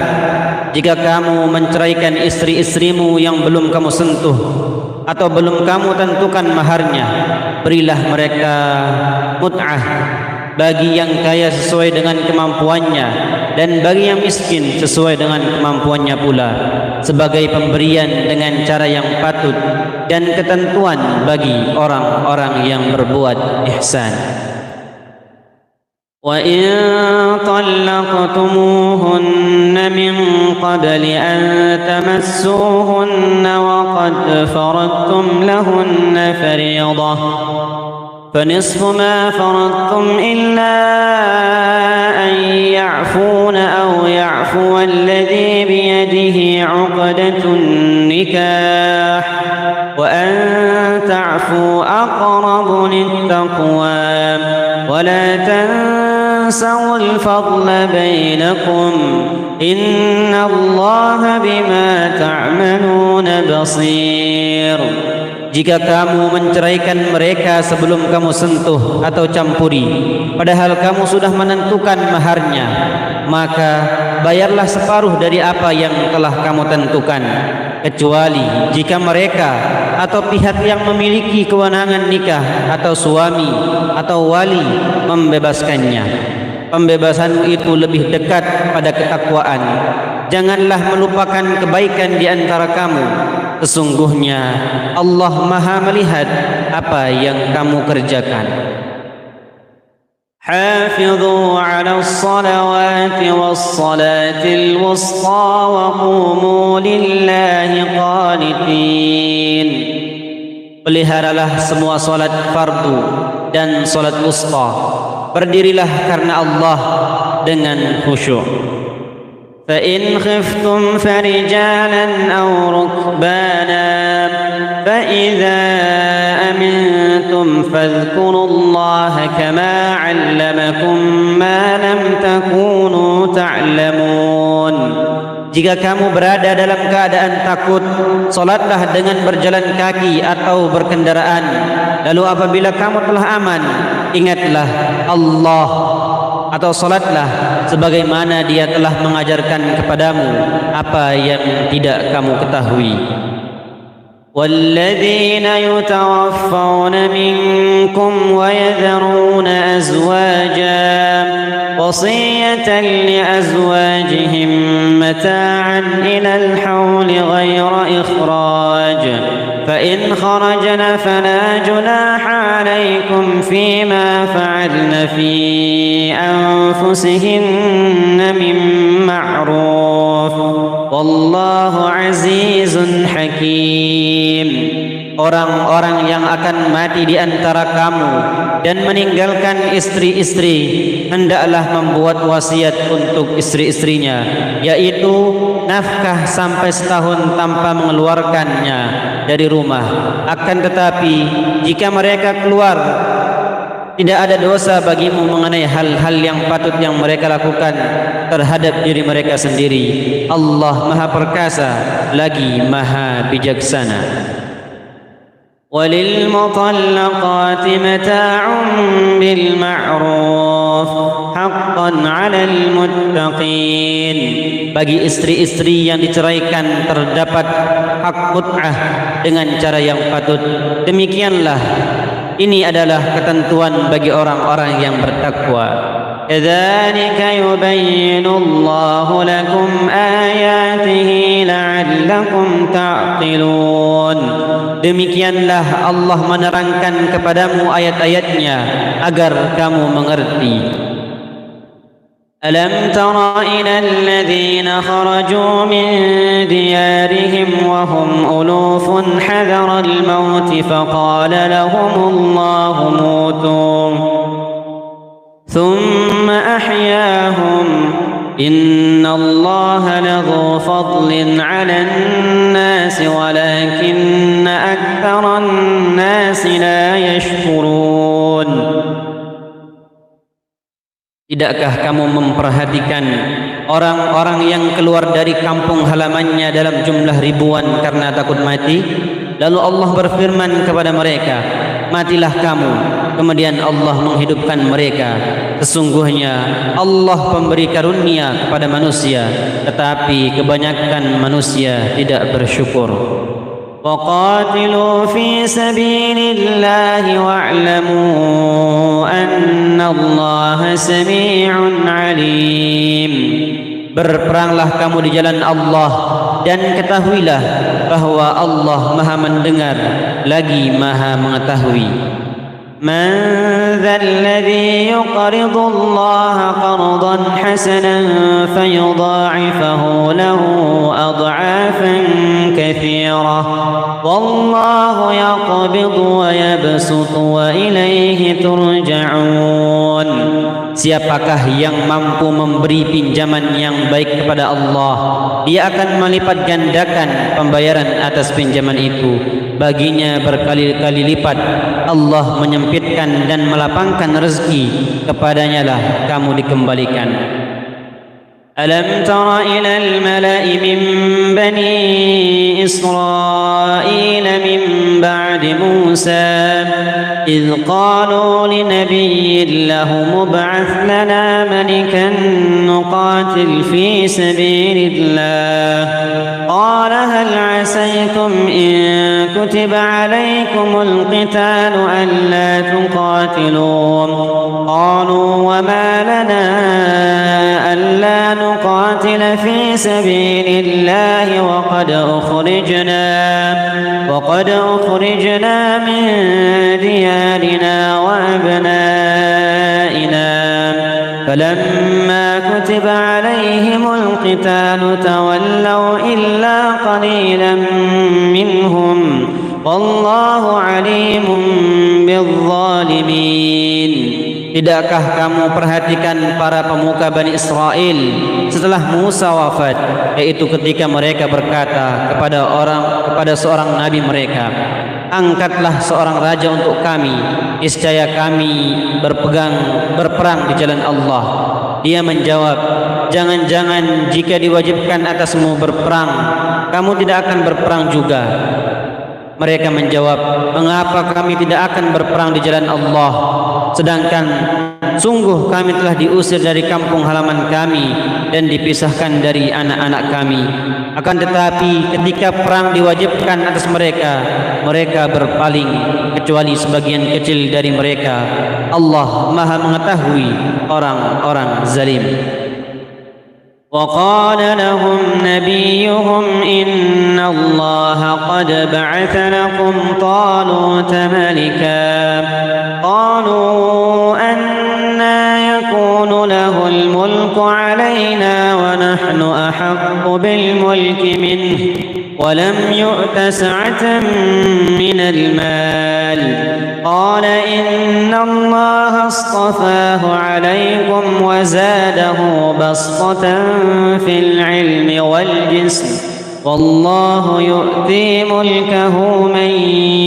jika kamu menceraikan istri-istrimu yang belum kamu sentuh atau belum kamu tentukan maharnya. Berilah mereka mut'ah bagi yang kaya sesuai dengan kemampuannya dan bagi yang miskin sesuai dengan kemampuannya pula, sebagai pemberian dengan cara yang patut dan ketentuan bagi orang-orang yang berbuat ihsan. وَإِن طَلَّقْتُمُوهُنَّ مِن قَبْلِ أَن تَمَسُّوهُنَّ وَقَدْ فَرَضْتُمْ لَهُنَّ فَرِيضَةً فَنِصْفُ مَا فَرَضْتُمْ إِلَّا أَن يَعْفُونَ أَوْ يَعْفُوَ الَّذِي بِيَدِهِ عُقْدَةُ النِّكَاحِ وَأَن تَعْفُوا أَقْرَبُ لِلتَّقْوَى وَلَا تنسوا الفضل بينكم إن الله بما تعملون بصير. Jika kamu menceraikan mereka sebelum kamu sentuh atau campuri, padahal kamu sudah menentukan maharnya, maka bayarlah separuh dari apa yang telah kamu tentukan, kecuali jika mereka atau pihak yang memiliki kewenangan nikah atau suami atau wali membebaskannya. Pembebasan itu lebih dekat pada ketakwaan. Janganlah melupakan kebaikan di antara kamu. Sesungguhnya Allah Maha melihat apa yang kamu kerjakan. حافظوا على الصلوات والصلاة الوسطى وقوموا لله قانتين. Peliharalah semua salat fardu dan salat wusta. Berdirilah karena Allah dengan khusyuk. فإن خفتم فرجالا أو ركبانا فإذا أمنتم فاذكروا الله كما علمكم ما لم تكونوا تعلمون. Jika kamu berada dalam keadaan takut, salatlah dengan berjalan kaki atau berkendaraan. Lalu apabila kamu telah aman, ingatlah Allah, atau salatlah sebagaimana Dia telah mengajarkan kepadamu apa yang tidak kamu ketahui. والذين يتوفون منكم ويذرون أزواجا وصية لأزواجهم متاعا إلى الحول غير إخراج فإن خرجن فلا جناح عليكم فيما فعلن في أنفسهن من معروف wallahu azizun hakim. Orang-orang yang akan mati di antara kamu dan meninggalkan istri-istri hendaklah membuat wasiat untuk istri-istrinya, yaitu nafkah sampai setahun tanpa mengeluarkannya dari rumah. Akan tetapi jika mereka keluar, tidak ada dosa bagimu mengenai hal-hal yang patut yang mereka lakukan terhadap diri mereka sendiri. Allah Maha Perkasa lagi Maha Bijaksana. وَلِلْمُطَلَّقَاتِ مَتَاعٌ بِالْمَعْرُوفِ حَقًّا عَلَى الْمُتَّقِينَ. Bagi istri-istri yang diceraikan terdapat hak mut'ah dengan cara yang patut. Demikianlah, ini adalah ketentuan bagi orang-orang yang bertakwa. كَذَلِكَ يُبَيِّنُ اللَّهُ لَكُمْ آيَاتِهِ لَعَلَّكُمْ تَعْقِلُونَ. Demikianlah Allah menerangkan kepadamu ayat-ayatnya agar kamu mengerti. أَلَمْ تَرَ إِلَى الَّذِينَ خَرَجُوا مِنْ دِيَارِهِمْ وَهُمْ أُلُوفٌ حَذَرَ الْمَوْتِ فَقَالَ لَهُمُ اللَّهُ مُوتُوا ثُمَّ أَحْيَاهُمْ إِنَّ اللَّهَ لَذُو فَضْلٍ عَلَى النَّاسِ وَلَكِنَّ أَكْثَرَ النَّاسِ لَا يَشْكُرُونَ. Tidakkah kamu memperhatikan orang-orang yang keluar dari kampung halamannya dalam jumlah ribuan karena takut mati? Lalu Allah berfirman kepada mereka, matilah kamu, kemudian Allah menghidupkan mereka. Sesungguhnya Allah pemberi karunia kepada manusia, tetapi kebanyakan manusia tidak bersyukur. وَقَاتِلُوا فِي سَبِيلِ اللَّهِ وَاعْلَمُوا أَنَّ اللَّهَ سَمِيعٌ عَلِيمٌ. Berperanglah kamu di jalan Allah dan ketahuilah bahwa Allah Maha mendengar lagi Maha mengetahui. مَنْ ذَا الَّذِي يُقْرِضُ اللَّهَ قَرْضًا حَسَنًا فَيُضَاعِفَهُ لَهُ أَضْعَافًا كَثِيرَةً وَاللَّهُ يَقْبِضُ وَيَبْسُطُ وَإِلَيْهِ تُرْجَعُونَ. Siapakah yang mampu memberi pinjaman yang baik kepada Allah, Dia akan melipat gandakan pembayaran atas pinjaman itu baginya berkali-kali lipat. Allah menyempitkan dan melapangkan rezeki, kepadanya lah kamu dikembalikan. Alam tara ila al-mala'i min bani Israil min ba'di Musa idh qalu li nabiyyin lahum ib'ath lana malikan nuqatil fi sabilillah qala hal 'asaytum in kutiba 'alaykumul qitalu alla tuqatilun qalu wa ma lana alla نقاتل في سبيل الله وقد أخرجنا من ديارنا وأبنائنا فلما كتب عليهم القتال تولوا إلا قليلا منهم والله عليم بالظالمين. Tidakkah kamu perhatikan para pemuka Bani Israel setelah Musa wafat, yaitu ketika mereka berkata kepada seorang nabi mereka, angkatlah seorang raja untuk kami, niscaya kami berperang di jalan Allah. Dia menjawab, jangan-jangan jika diwajibkan atasmu berperang, kamu tidak akan berperang juga. Mereka menjawab, mengapa kami tidak akan berperang di jalan Allah, sedangkan sungguh kami telah diusir dari kampung halaman kami dan dipisahkan dari anak-anak kami. Akan tetapi ketika perang diwajibkan atas mereka, mereka berpaling kecuali sebagian kecil dari mereka. Allah Maha mengetahui orang-orang zalim. وقال لهم نبيهم إن الله قد بعث لكم طالوت ملكا قالوا أنى يكون له الملك علينا ونحن نحن أحق بالملك منه ولم يؤت سعة من المال قال إن الله اصطفاه عليكم وزاده بسطة في العلم والجسم والله يؤتي ملكه من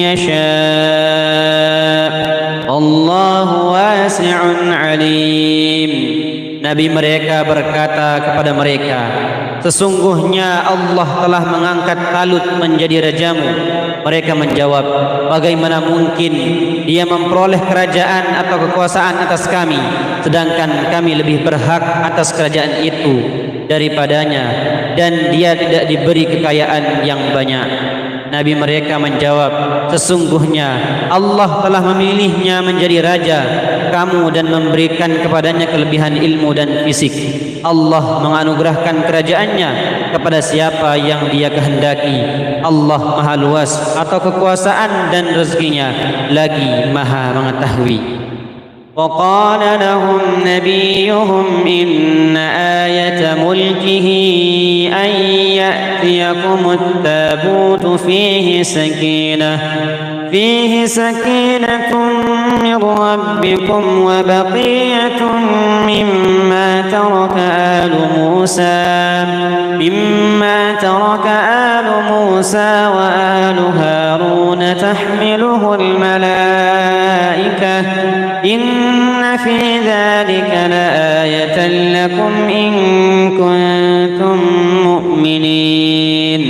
يشاء والله واسع عليم. Nabi mereka berkata kepada mereka, sesungguhnya Allah telah mengangkat Talut menjadi rajamu. Mereka menjawab, bagaimana mungkin dia memperoleh kerajaan atau kekuasaan atas kami, sedangkan kami lebih berhak atas kerajaan itu daripadanya, dan dia tidak diberi kekayaan yang banyak. Nabi mereka menjawab, sesungguhnya Allah telah memilihnya menjadi raja kamu dan memberikan kepadanya kelebihan ilmu dan fisik. Allah menganugerahkan kerajaannya kepada siapa yang dia kehendaki. Allah maha luas atau kekuasaan dan rezekinya lagi maha mengetahui. وقال لهم نبيهم إن آية ملكه أن يأتيكم التابوت فيه سكينة من ربكم وبقية مما ترك آل موسى وآل هارون تحمله الملائكة إن في ذلك لآية لكم إن كنتم مؤمنين.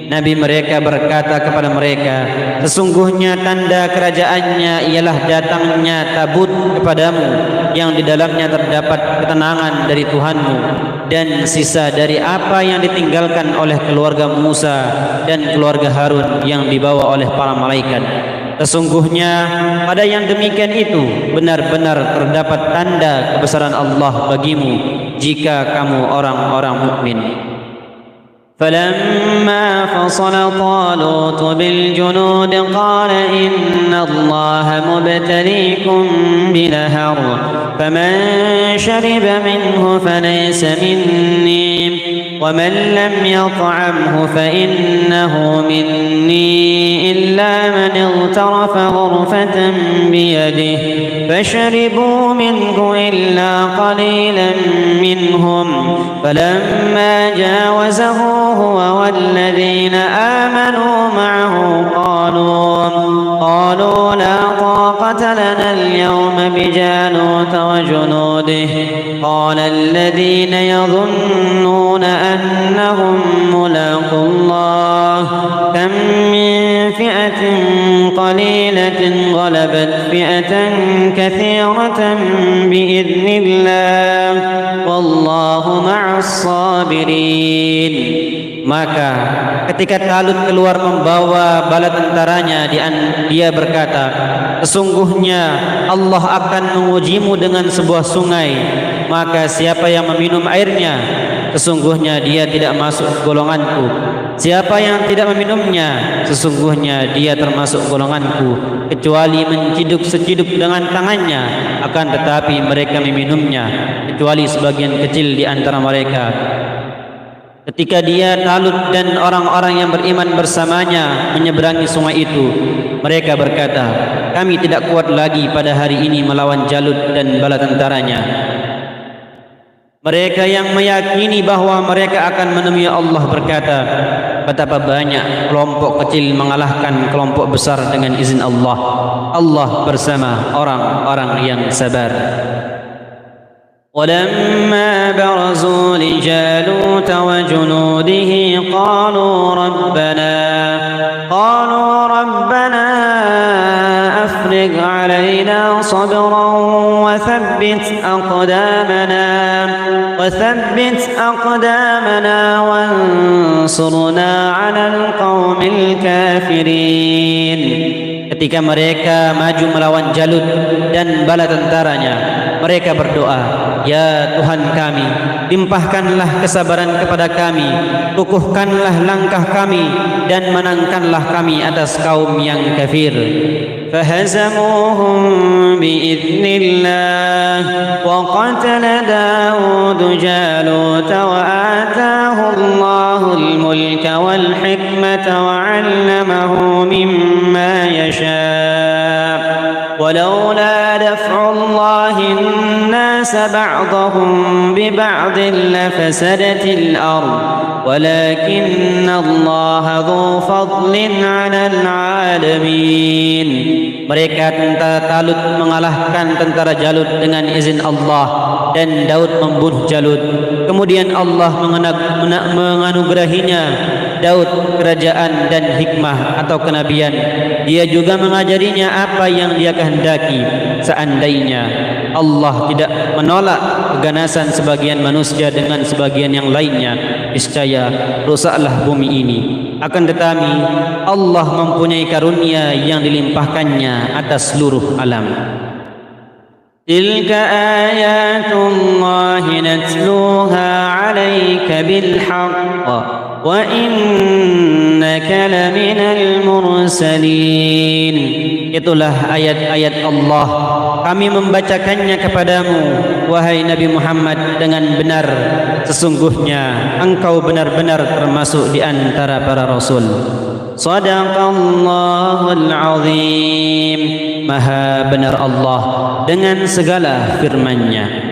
Nabi mereka berkata kepada mereka, sesungguhnya tanda kerajaannya ialah datangnya tabut kepadamu yang di dalamnya terdapat ketenangan dari Tuhanmu dan sisa dari apa yang ditinggalkan oleh keluarga Musa dan keluarga Harun yang dibawa oleh para malaikat. Sesungguhnya pada yang demikian itu benar-benar terdapat tanda kebesaran Allah bagimu jika kamu orang-orang mukmin. فلما فصل طالوت بالجنود قال إن الله مبتليكم بنهر فمن شرب منه فليس مني ومن لم يطعمه فإنه مني إلا من اغترف غرفة بيده فشربوا منه إلا قليلا منهم فلما جاوزه هو والذين آمنوا معه قالوا لا طاقة لنا اليوم بجالوت وجنوده قال الذين يظنون أنهم ملاقو الله كم من فئة قليلة غلبت فئة كثيرة بإذن الله والله مع الصابرين. Maka ketika Talut keluar membawa bala tentaranya, dia berkata, sesungguhnya Allah akan mengujimu dengan sebuah sungai, maka siapa yang meminum airnya, sesungguhnya dia tidak masuk golonganku. Siapa yang tidak meminumnya, sesungguhnya dia termasuk golonganku, kecuali menciduk seciduk dengan tangannya, akan tetapi mereka meminumnya, kecuali sebagian kecil di antara mereka. Ketika dia, Talut dan orang-orang yang beriman bersamanya menyeberangi sungai itu, mereka berkata, kami tidak kuat lagi pada hari ini melawan Jalut dan bala tentaranya. Mereka yang meyakini bahawa mereka akan menemui Allah berkata, betapa banyak kelompok kecil mengalahkan kelompok besar dengan izin Allah. Allah bersama orang-orang yang sabar. ولما برزوا لجالوت وجنوده قالوا ربنا أفرغ علينا صبرا وثبت أقدامنا وانصرنا على القوم الكافرين. Ketika mereka maju melawan Jalut dan bala tentaranya, mereka berdoa, ya Tuhan kami, limpahkanlah kesabaran kepada kami, kukuhkanlah langkah kami, dan menangkanlah kami atas kaum yang kafir. فهزموهم بإذن الله وقتل داود جالوت وآتاه الله الملك والحكمة وعلمه مما يشاء ولولا دفع الله الناس بعضهم ببعض لفسدت الأرض ولكن الله ذو فضل على العالمين. Mereka tentara Talut mengalahkan tentara Jalut dengan izin Allah, dan Daud membunuh Jalut. Kemudian Allah menganugerahinya Daud kerajaan dan hikmah atau kenabian. Dia juga mengajarinya apa yang dia kehendaki. Seandainya Allah tidak menolak keganasan sebagian manusia dengan sebagian yang lainnya, niscaya rusaklah bumi ini. Akan tetapi Allah mempunyai karunia yang dilimpahkannya atas seluruh alam. Tilka ayatullah natluha 'alaika bil haqq wa innaka laminal mursalin. Itulah ayat-ayat Allah, kami membacakannya kepadamu wahai Nabi Muhammad dengan benar. Sesungguhnya engkau benar-benar termasuk di antara para rasul. Shadaqallahul azim. Maha benar Allah dengan segala firman-Nya.